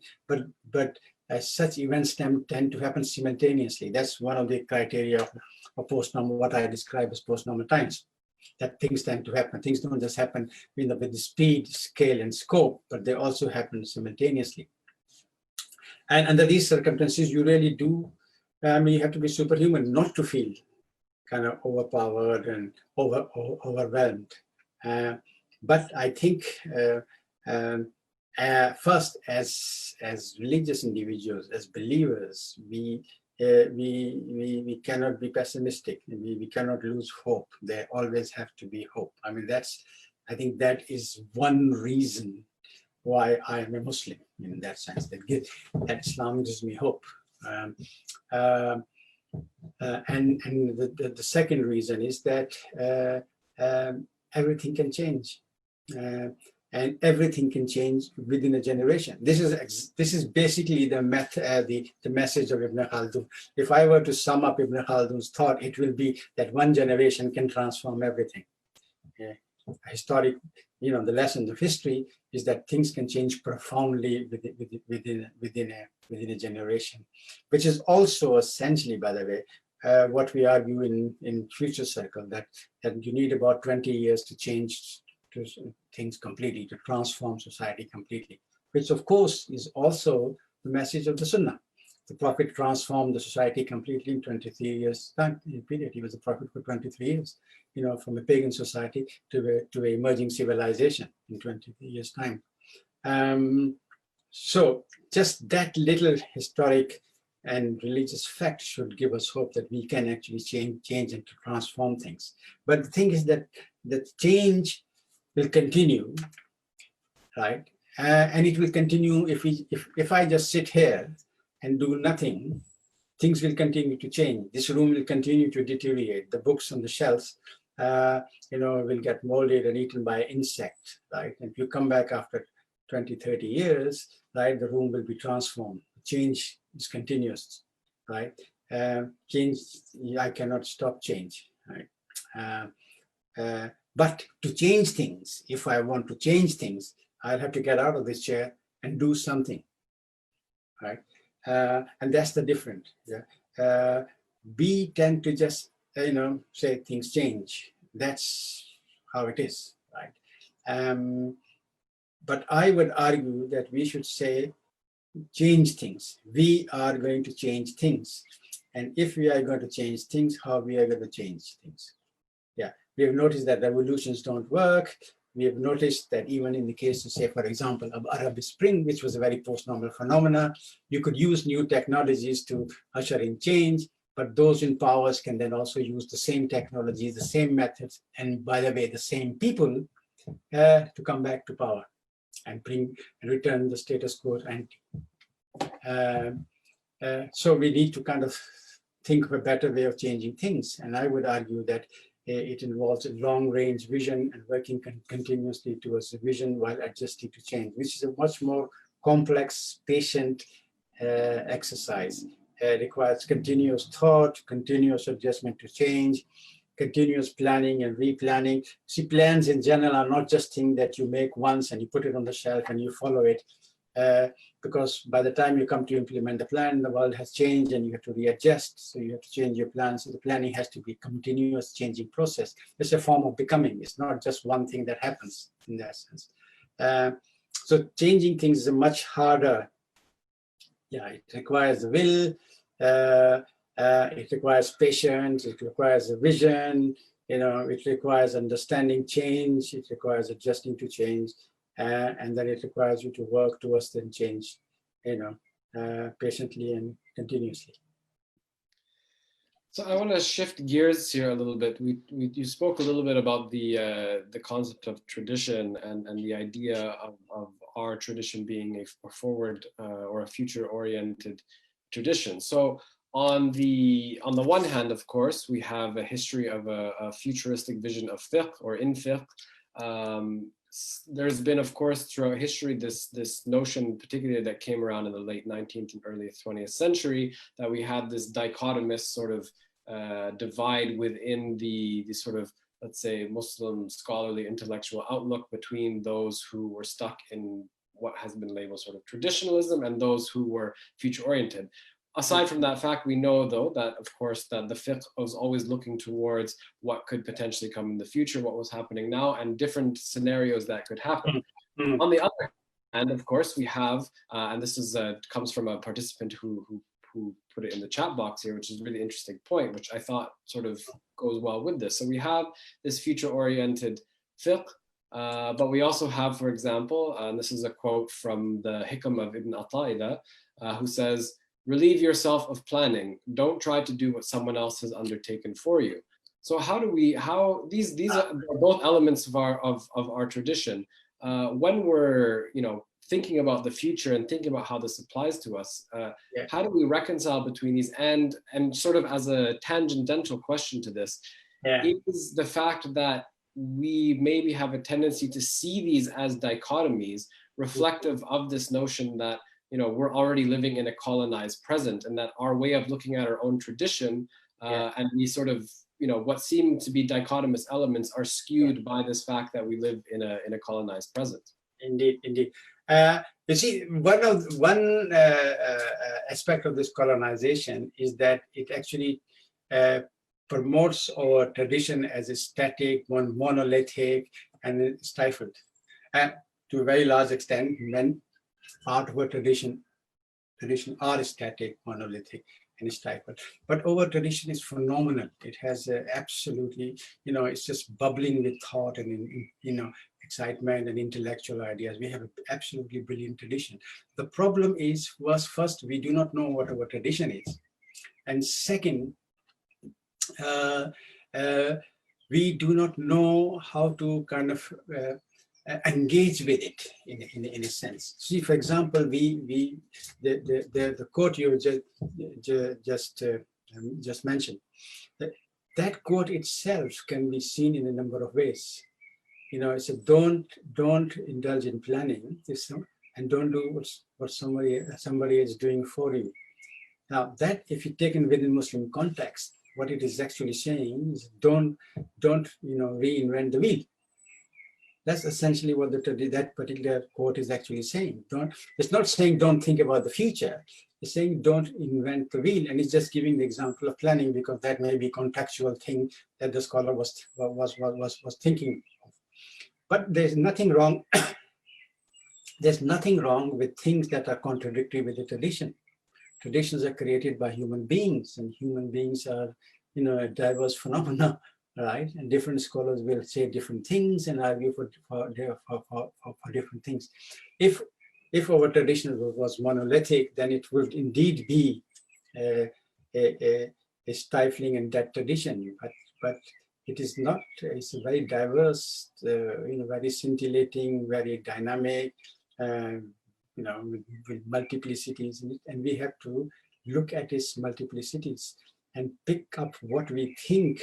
but such events tend to happen simultaneously. That's one of the criteria of post-normal, what I describe as post-normal times, that things tend to happen. Things don't just happen with the speed, scale, and scope, but they also happen simultaneously. And under these circumstances, you really do, you have to be superhuman not to feel kind of overpowered and overwhelmed. But I think first, as religious individuals, as believers, we cannot be pessimistic. We cannot lose hope. There always have to be hope. I mean, I think that is one reason why I am a Muslim, in that sense, that Islam gives me hope. And the second reason is that everything can change, and everything can change within a generation. This is basically the message of Ibn Khaldun. If I were to sum up Ibn Khaldun's thought, it will be that one generation can transform everything. Historic, the lesson of history is that things can change profoundly within a generation, which is also essentially, by the way, what we argue in Future Circle, that you need about 20 years to change things completely, to transform society completely, which of course is also the message of the Sunnah. The Prophet transformed the society completely in 23 years time period. He was a prophet for 23 years, from a pagan society to an emerging civilization in 23 years time. So just that little historic and religious fact should give us hope that we can actually change and to transform things. But the thing is that the change will continue, right? And it will continue if I just sit here and do nothing, things will continue to change. This room will continue to deteriorate. The books on the shelves, will get molded and eaten by insects, right? And if you come back after 20, 30 years, right, the room will be transformed. Change is continuous, right? Change, I cannot stop change, right? But to change things, if I want to change things, I'll have to get out of this chair and do something, right? And that's the difference. Yeah? We tend to just, say things change. That's how it is, right? But I would argue that we should say, change things. We are going to change things. And if we are going to change things, how we are going to change things. Yeah, we have noticed that revolutions don't work. We have noticed that even in the case of, say, for example, of Arab Spring, which was a very post-normal phenomena, you could use new technologies to usher in change, but those in powers can then also use the same technologies, the same methods, and by the way, the same people to come back to power and return the status quo ante. So we need to kind of think of a better way of changing things. And I would argue that It involves a long-range vision and working continuously towards the vision while adjusting to change, which is a much more complex, patient exercise. Requires continuous thought, continuous adjustment to change, continuous planning and replanning. See, plans in general are not just things that you make once and you put it on the shelf and you follow it. Because by the time you come to implement the plan, the world has changed and you have to readjust. So you have to change your plan. So the planning has to be a continuous changing process. It's a form of becoming. It's not just one thing that happens in that sense. So changing things is a much harder. Yeah, it requires the will. It requires patience. It requires a vision. It requires understanding change. It requires adjusting to change. And then it requires you to work towards the change, patiently and continuously. So I want to shift gears here a little bit. You spoke a little bit about the concept of tradition and the idea of our tradition being a forward or a future-oriented tradition. So on the one hand, of course, we have a history of a futuristic vision of fiqh or in fiqh. There's been, of course, throughout history, this notion, particularly that came around in the late 19th and early 20th century, that we had this dichotomous sort of divide within the sort of, let's say, Muslim scholarly intellectual outlook between those who were stuck in what has been labeled sort of traditionalism and those who were future-oriented. Aside from that fact, we know, though, that, of course, that the fiqh was always looking towards what could potentially come in the future, what was happening now, and different scenarios that could happen. Mm-hmm. On the other hand, of course, we have, and this is comes from a participant who put it in the chat box here, which is a really interesting point, which I thought sort of goes well with this. So we have this future-oriented fiqh, but we also have, for example, and this is a quote from the Hikam of Ibn Ata'illah, who says, "Relieve yourself of planning. Don't try to do what someone else has undertaken for you." So how these are both elements of our tradition. When we're thinking about the future and thinking about how this applies to us, how do we reconcile between these? And sort of as a tangential question to this, is the fact that we maybe have a tendency to see these as dichotomies reflective of this notion that we're already living in a colonized present, and that our way of looking at our own tradition and we sort of, what seem to be dichotomous elements are skewed by this fact that we live in a colonized present. Indeed. You see, one aspect of this colonization is that it actually promotes our tradition as a static, monolithic, and stifled. To a very large extent, when part of our tradition are static, monolithic, and stifled. But our tradition is phenomenal. It has absolutely, it's just bubbling with thought and, excitement and intellectual ideas. We have an absolutely brilliant tradition. The problem is, first, we do not know what our tradition is. And second, we do not know how to kind of engage with it in a sense. See, for example, the quote you just mentioned, that quote itself can be seen in a number of ways. It's a don't indulge in planning, and don't do what somebody is doing for you. Now, that, if you take it within Muslim context, what it is actually saying is don't reinvent the wheel. That's essentially what that particular quote is actually saying. It's not saying don't think about the future. It's saying don't invent the wheel, and it's just giving the example of planning because that may be contextual thing that the scholar was thinking of. But there's nothing wrong. There's nothing wrong with things that are contradictory with the tradition. Traditions are created by human beings, and human beings are, a diverse phenomena. Right, and different scholars will say different things and argue for different things. If our tradition was monolithic, then it would indeed be a stifling and dead tradition. But it is not. It's a very diverse, very scintillating, very dynamic, with multiplicities in it, and we have to look at its multiplicities and pick up what we think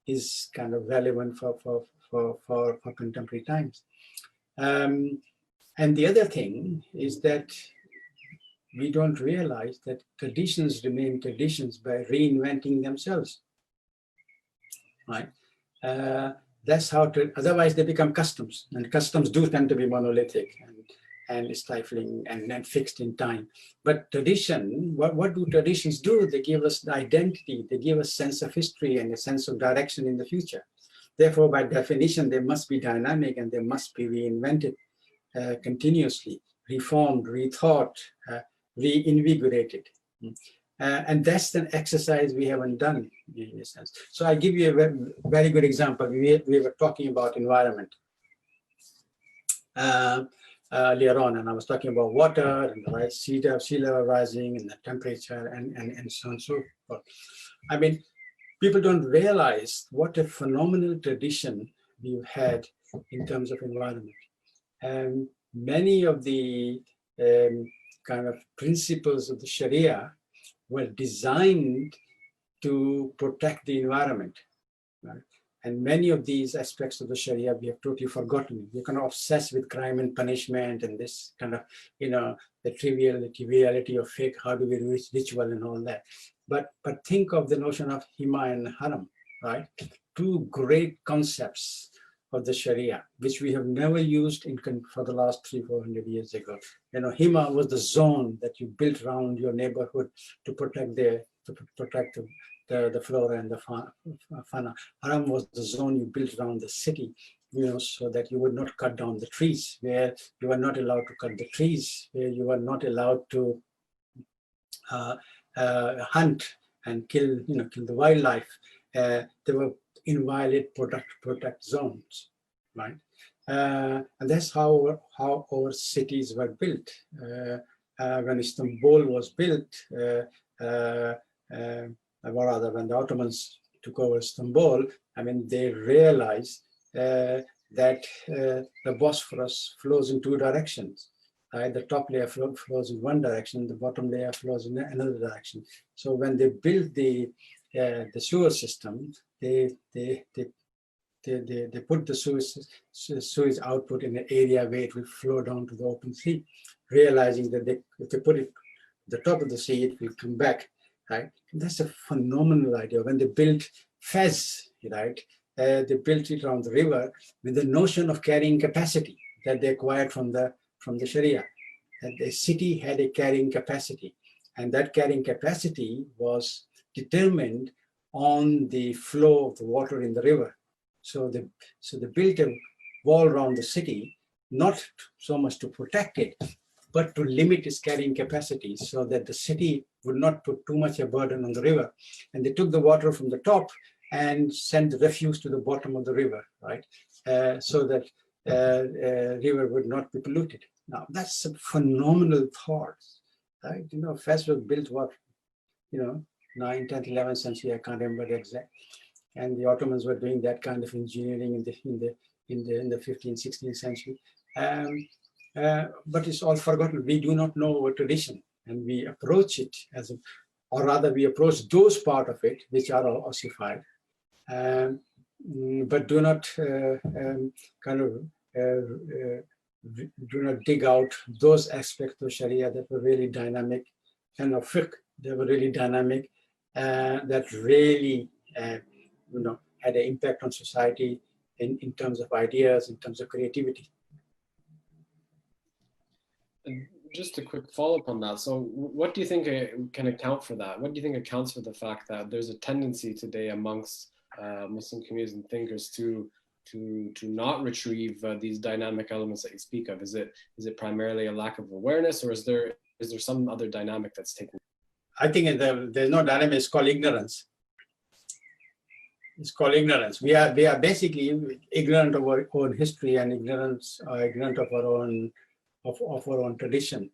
is kind of relevant for contemporary times. And the other thing is that we don't realize that traditions remain traditions by reinventing themselves, right? That's how, otherwise they become customs, and customs do tend to be monolithic and stifling and fixed in time. But tradition, what do traditions do? They give us the identity, they give us sense of history and a sense of direction in the future. Therefore, by definition, they must be dynamic and they must be reinvented continuously, reformed, rethought, reinvigorated. And that's the exercise we haven't done in a sense. So I give you a very good example. We were talking about environment earlier on, and I was talking about water and the sea level rising and the temperature and so on and so forth. I mean, people don't realize what a phenomenal tradition we've had in terms of environment. And many of the kind of principles of the Sharia were designed to protect the environment, right? And many of these aspects of the Sharia we have totally forgotten. We're kind of obsessed with crime and punishment and this kind of, the triviality of fake, how do we do ritual and all that. But think of the notion of Hima and Haram, right? Two great concepts of the Sharia, which we have never used for the last 300-400 years ago. Hima was the zone that you built around your neighborhood to protect the flora and the fauna. Haram was the zone you built around the city, so that you would not cut down the trees, where you were not allowed to cut the trees, where you were not allowed to hunt and kill the wildlife. They were inviolate protect zones, right? And that's how our cities were built. When Istanbul was built, or rather when the Ottomans took over Istanbul, I mean, they realized that the Bosphorus flows in two directions. Right? The top layer flows in one direction, the bottom layer flows in another direction. So when they built the sewer system, they put the sewage output in an area where it will flow down to the open sea, realizing that if they put it at the top of the sea, it will come back, right? And that's a phenomenal idea. When they built Fez, right, they built it around the river with the notion of carrying capacity that they acquired from the Sharia. And the city had a carrying capacity, and that carrying capacity was determined on the flow of the water in the river. So they built a wall around the city, not so much to protect it, but to limit its carrying capacity so that the city would not put too much a burden on the river. And they took the water from the top and sent the refuse to the bottom of the river, right? So that river would not be polluted. Now, that's a phenomenal thought, right? Fez was built 9th, 10th, 11th century, I can't remember the exact. And the Ottomans were doing that kind of engineering in the 15th, 16th century. But it's all forgotten. We do not know our tradition, and we approach it or rather we approach those part of it which are ossified, but do not do not dig out those aspects of Sharia that were really dynamic, and of fiqh that were really dynamic, that really had an impact on society in terms of ideas, in terms of creativity. Just a quick follow-up on that. So what do you think can account for that? What do you think accounts for the fact that there's a tendency today amongst Muslim communities and thinkers to not retrieve these dynamic elements that you speak of? Is it primarily a lack of awareness, or is there some other dynamic that's taken? I think there's no dynamic. It's called ignorance. It's called ignorance. We are basically ignorant of our own history and ignorant of our own tradition.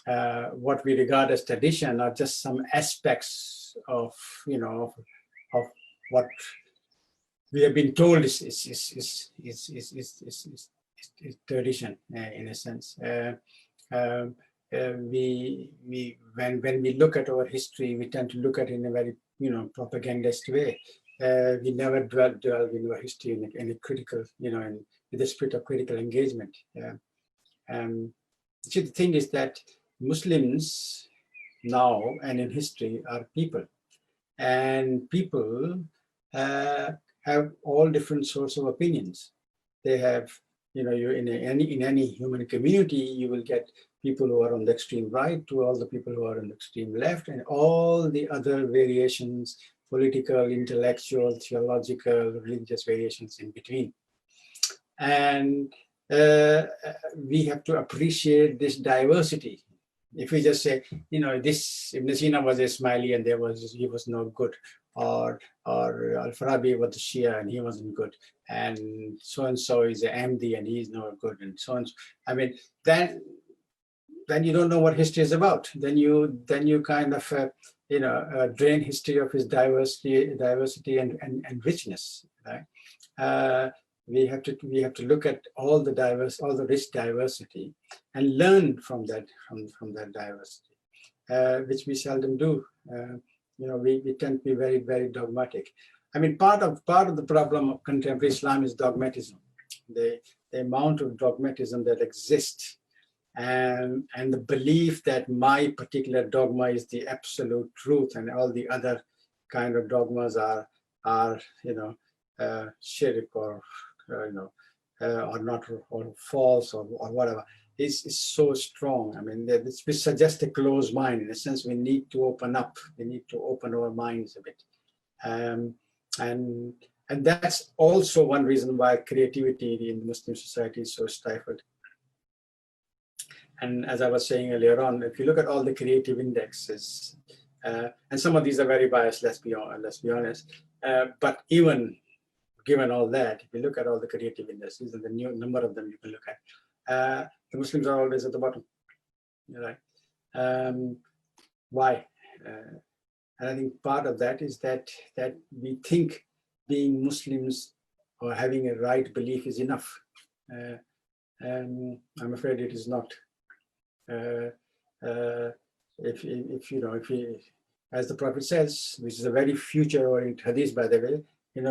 What we regard as tradition are just some aspects of what we have been told is tradition in a sense. When we look at our history, we tend to look at it in a very propagandist way. we never dwell in our history in a critical, in with the spirit of critical engagement. See, the thing is that Muslims now and in history are people, and people have all different sorts of opinions. They have, you in any human community, you will get people who are on the extreme right to all the people who are on the extreme left, and all the other variations, political, intellectual, theological, religious variations in between. And we have to appreciate this diversity. If we just say, this Ibn Sina was Ismaili and he was not good, or Al-Farabi was a Shia and he wasn't good, and so is a Ahmadi and he's not good, and so on. I mean, then you don't know what history is about. Then you kind of drain history of its diversity and richness, right? We have to look at all the rich diversity and learn from that diversity, which we seldom do. We tend to be very, very dogmatic. I mean, part of the problem of contemporary Islam is dogmatism, the amount of dogmatism that exists, and the belief that my particular dogma is the absolute truth, and all the other kind of dogmas are shirk or not, or false, or whatever, is so strong. I mean, we suggest a closed mind. In a sense, we need to open up. We need to open our minds a bit, and that's also one reason why creativity in Muslim society is so stifled. And as I was saying earlier on, if you look at all the creative indexes, and some of these are very biased, let's be honest, but even given all that, if you look at all the creative indexes and the new number of them you can look at, the Muslims are always at the bottom, right? Why? And I think part of that is that we think being Muslims or having a right belief is enough. And I'm afraid it is not. If as the Prophet says, which is a very future-oriented hadith, by the way,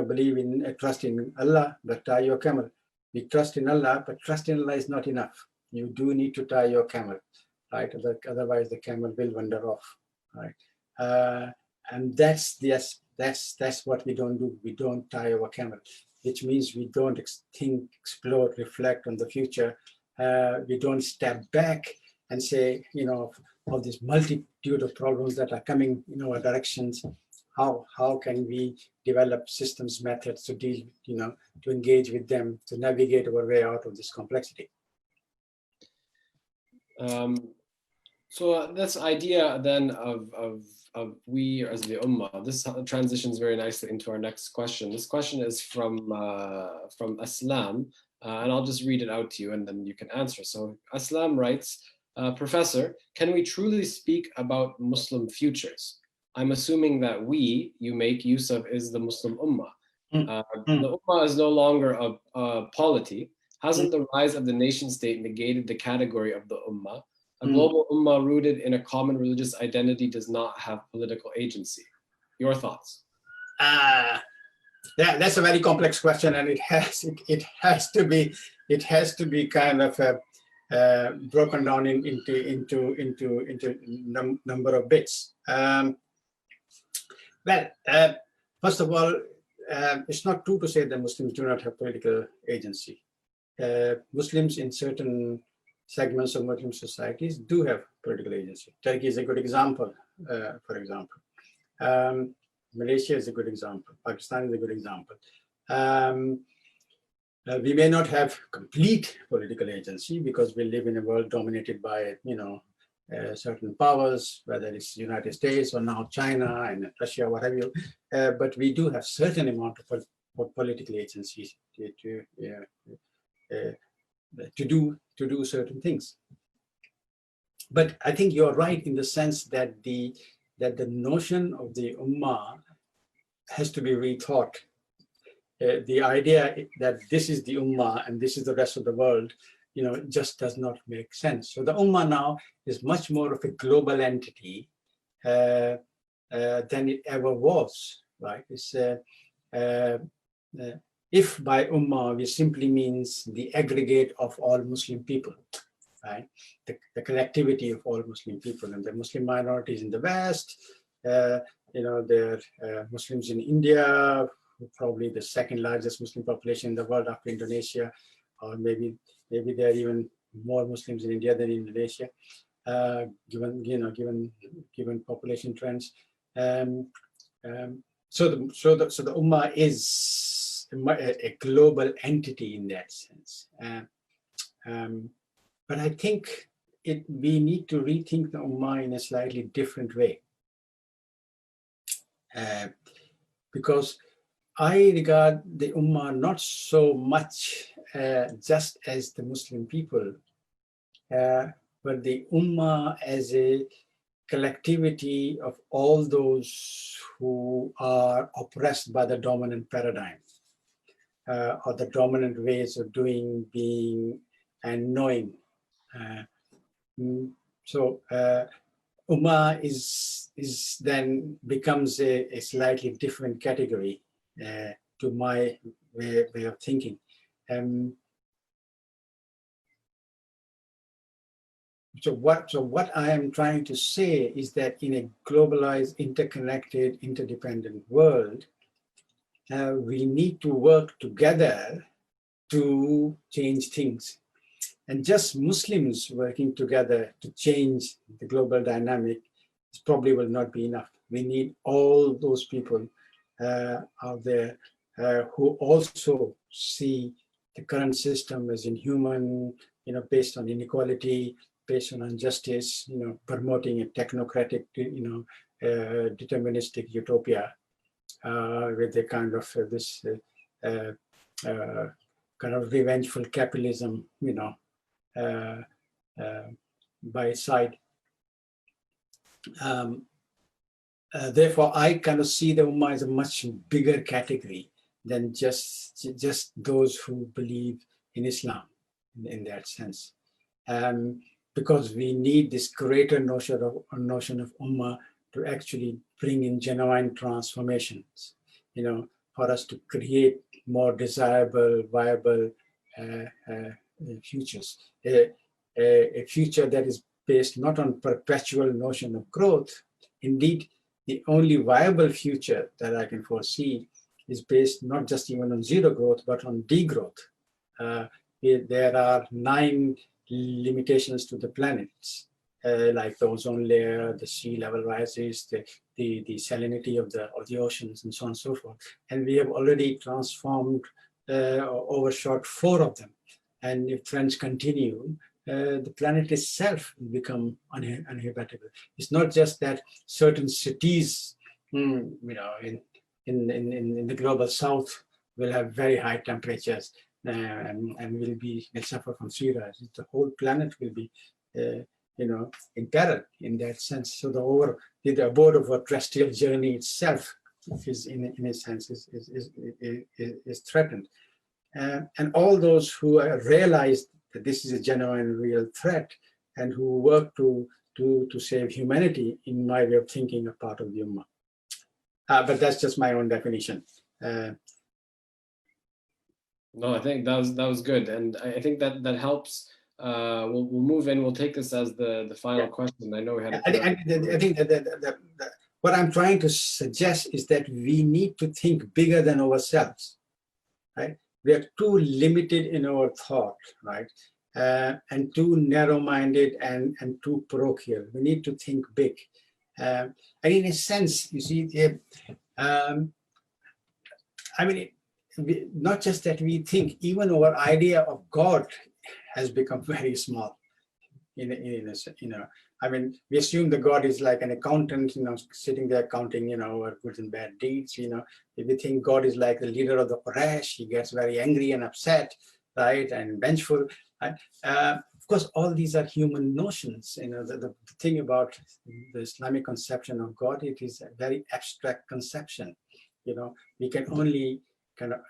believe in, trust in Allah, but tie your camel. We trust in Allah, but trust in Allah is not enough. You do need to tie your camel, right? Otherwise, the camel will wander off, right? And that's what we don't do. We don't tie our camel, which means we don't think, explore, reflect on the future. We don't step back and say, of this multitude of problems that are coming in our directions. How can we develop systems, methods to deal, to engage with them, to navigate our way out of this complexity? So this idea then of we as the Ummah, this transitions very nicely into our next question. This question is from Aslam, and I'll just read it out to you and then you can answer. So Aslam writes, Professor, can we truly speak about Muslim futures? I'm assuming that you make use of is the Muslim Ummah. The Ummah is no longer a polity. Hasn't the rise of the nation state negated the category of the Ummah? A global Ummah rooted in a common religious identity does not have political agency. Your thoughts? Yeah, that's a very complex question, and it has to be kind of broken down into number of bits. First of all, it's not true to say that Muslims do not have political agency. Muslims in certain segments of Muslim societies do have political agency. Turkey is a good example, for example. Malaysia is a good example. Pakistan is a good example. We may not have complete political agency because we live in a world dominated by, certain powers, whether it's the United States or now China and Russia, what have you. But we do have certain amount of political agency to do certain things. But I think you're right in the sense that the notion of the Ummah has to be rethought. The idea that this is the Ummah and this is the rest of the world, just does not make sense. So the Ummah now is much more of a global entity than it ever was, right? if by ummah we simply means the aggregate of all Muslim people, right? The collectivity of all Muslim people, and the Muslim minorities in the West, there are Muslims in India, probably the second largest Muslim population in the world after Indonesia, or maybe there are even more Muslims in India than in Indonesia, given population trends. So the ummah is a global entity in that sense. But I think we need to rethink the ummah in a slightly different way. Because I regard the ummah not so much just as the Muslim people, but the ummah as a collectivity of all those who are oppressed by the dominant paradigm, or the dominant ways of doing, being, and knowing. So ummah is then becomes a slightly different category to my way of thinking. So what I am trying to say is that in a globalized, interconnected, interdependent world, we need to work together to change things. And just Muslims working together to change the global dynamic probably will not be enough. We need all those people out there who also see the current system as inhuman, based on inequality, based on injustice, promoting a technocratic, deterministic utopia with a kind of this kind of revengeful capitalism, by its side. Therefore, I kind of see the ummah as a much bigger category than just those who believe in Islam in that sense. Because we need this greater notion of ummah to actually bring in genuine transformations, for us to create more desirable, viable futures. A future that is based not on perpetual notion of growth. Indeed, the only viable future that I can foresee is based not just even on zero growth, but on degrowth. There are 9 limitations to the planets, like the ozone layer, the sea level rises, the salinity of the oceans, and so on and so forth. And we have already transformed or overshot 4 of them. And if trends continue, the planet itself will become uninhabitable. It's not just that certain cities, in the global south will have very high temperatures and will suffer from sea rise. The whole planet will be, in peril in that sense. So the abode of a terrestrial journey itself is, in a sense, is threatened. And all those who realize that this is a genuine, real threat, and who work to save humanity, in my way of thinking, are part of the ummah. But that's just my own definition. No, I think that was good, and I think that helps. We'll move in. We'll take this as the final question. I know we had. I think that what I'm trying to suggest is that we need to think bigger than ourselves, right? We are too limited in our thought, right? And too narrow-minded and too parochial. We need to think big. And in a sense, you see, not just that we think, even our idea of God has become very small. We assume the God is like an accountant, sitting there counting, our good and bad deeds. If we think God is like the leader of the Quraysh, he gets very angry and upset, right, and vengeful. Right? Of course, all these are human notions. The thing about the Islamic conception of God, it is a very abstract conception. We can only kind of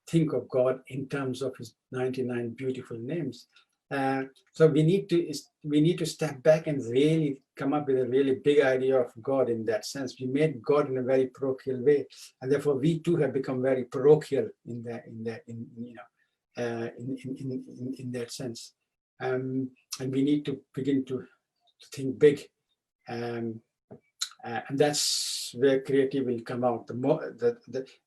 think of God in terms of his 99 beautiful names. So we need to step back and really come up with a really big idea of God in that sense. We made God in a very parochial way, and therefore we too have become very parochial in that sense. And we need to begin to think big, and that's where creative will come out.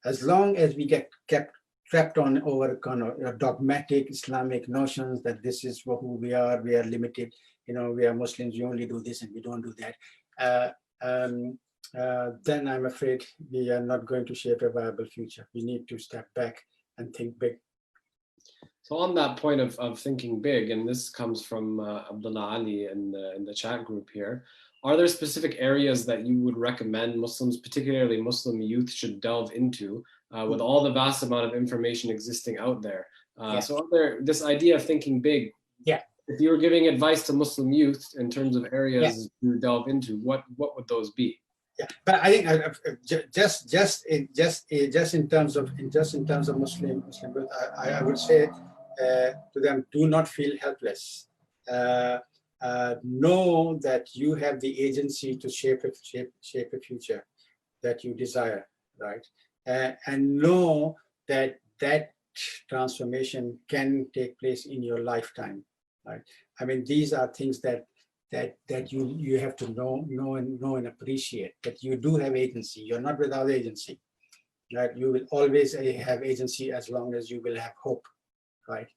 As long as we get kept trapped on over kind of dogmatic Islamic notions that this is who we are limited, we are Muslims, we only do this and we don't do that, then I'm afraid we are not going to shape a viable future. We need to step back and think big. So on that point of thinking big, and this comes from Abdullah Ali in the chat group here, are there specific areas that you would recommend Muslims, particularly Muslim youth, should delve into with all the vast amount of information existing out there? So are there, this idea of thinking big, if you were giving advice to Muslim youth in terms of areas to delve into, what would those be? Yeah, but I think just in terms of Muslim youth, I would say to them, do not feel helpless. Know that you have the agency to shape a future that you desire, right? And know that that transformation can take place in your lifetime, right? I mean, these are things that you have to know and appreciate, that you do have agency. You're not without agency, right? You will always have agency as long as you will have hope, right?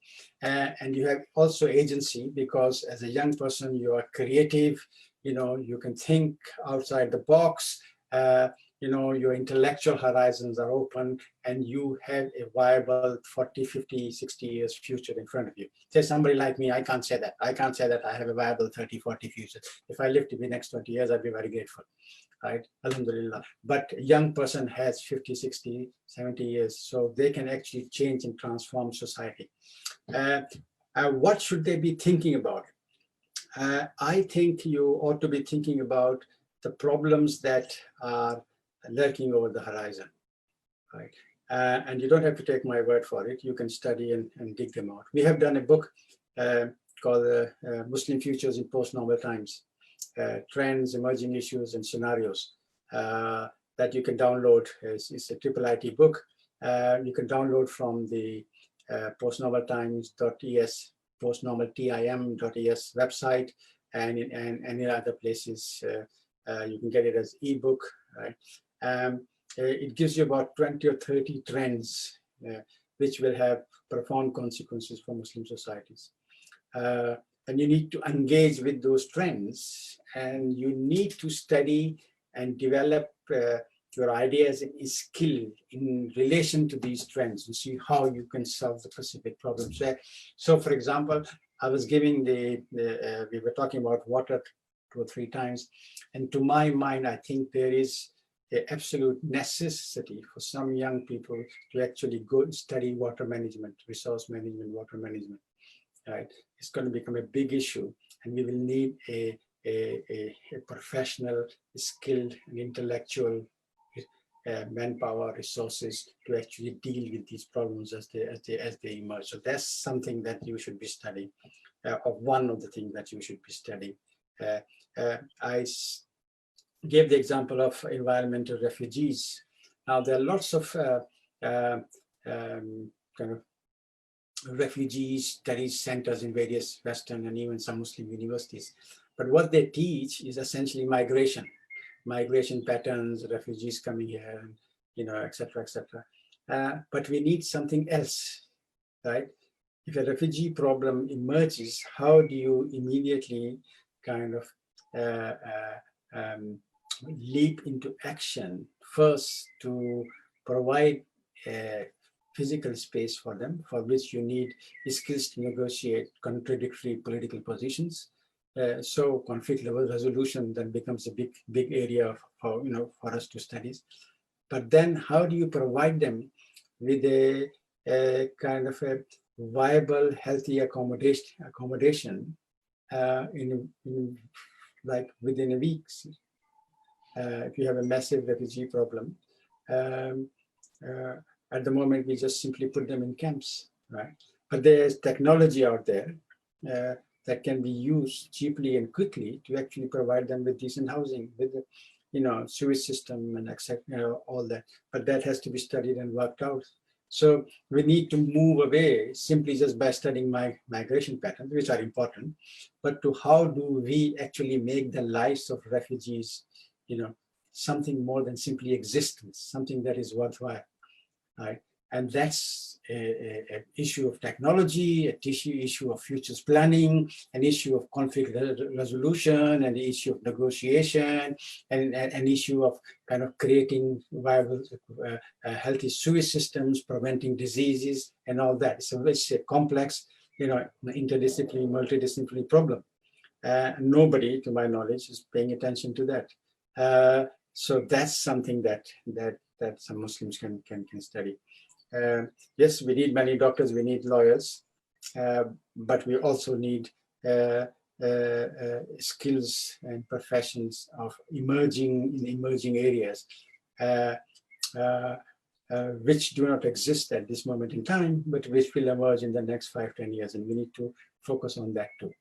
And you have also agency because as a young person, you are creative, you can think outside the box, your intellectual horizons are open, and you have a viable 40, 50, 60 years future in front of you. Say somebody like me, I can't say that. I can't say that I have a viable 30, 40 future. If I live to the next 20 years, I'd be very grateful, right? Alhamdulillah. But a young person has 50, 60, 70 years, so they can actually change and transform society. What should they be thinking about? I think you ought to be thinking about the problems that are lurking over the horizon, right? And you don't have to take my word for it. You can study and dig them out. We have done a book called Muslim Futures in Post-Normal Times, Trends, Emerging Issues, and Scenarios, that you can download. It's a IIIT book. You can download from the postnormaltimes.es, postnormaltim.es website, and in other places. You can get it as ebook, right? It gives you about 20 or 30 trends which will have profound consequences for Muslim societies. And you need to engage with those trends, and you need to study and develop your ideas and skill in relation to these trends and see how you can solve the specific problems. So for example, I was giving we were talking about water 2 or 3 times, and to my mind, I think there is an absolute necessity for some young people to actually go and study water management, resource management, water management, right? It's going to become a big issue, and we will need a professional, skilled, and intellectual manpower resources to actually deal with these problems as they emerge. So that's something that you should be studying, or one of the things that you should be studying. I gave the example of environmental refugees. Now there are lots of kind of refugee studies centers in various Western and even some Muslim universities. But what they teach is essentially migration patterns, refugees coming here, et cetera, et cetera. But we need something else, right? If a refugee problem emerges, how do you immediately kind of leap into action? First, to provide a physical space for them, for which you need skills to negotiate contradictory political positions. So conflict level resolution then becomes a big area for us to study. But then how do you provide them with a kind of a viable, healthy accommodation in like within a week? If you have a massive refugee problem, at the moment we just simply put them in camps, right? But there's technology out there that can be used cheaply and quickly to actually provide them with decent housing, with the, sewage system and all that. But that has to be studied and worked out. So we need to move away simply just by studying migration patterns, which are important, but to how do we actually make the lives of refugees, something more than simply existence, something that is worthwhile, right? And that's an issue of technology, an issue of futures planning, an issue of conflict resolution, an issue of negotiation, and an issue of kind of creating viable, healthy sewage systems, preventing diseases, and all that. So it's a complex, interdisciplinary, multidisciplinary problem. Nobody, to my knowledge, is paying attention to that. So that's something that some Muslims can study. Yes, we need many doctors, we need lawyers, but we also need skills and professions of emerging areas, which do not exist at this moment in time, but which will emerge in the next 5-10 years, and we need to focus on that too.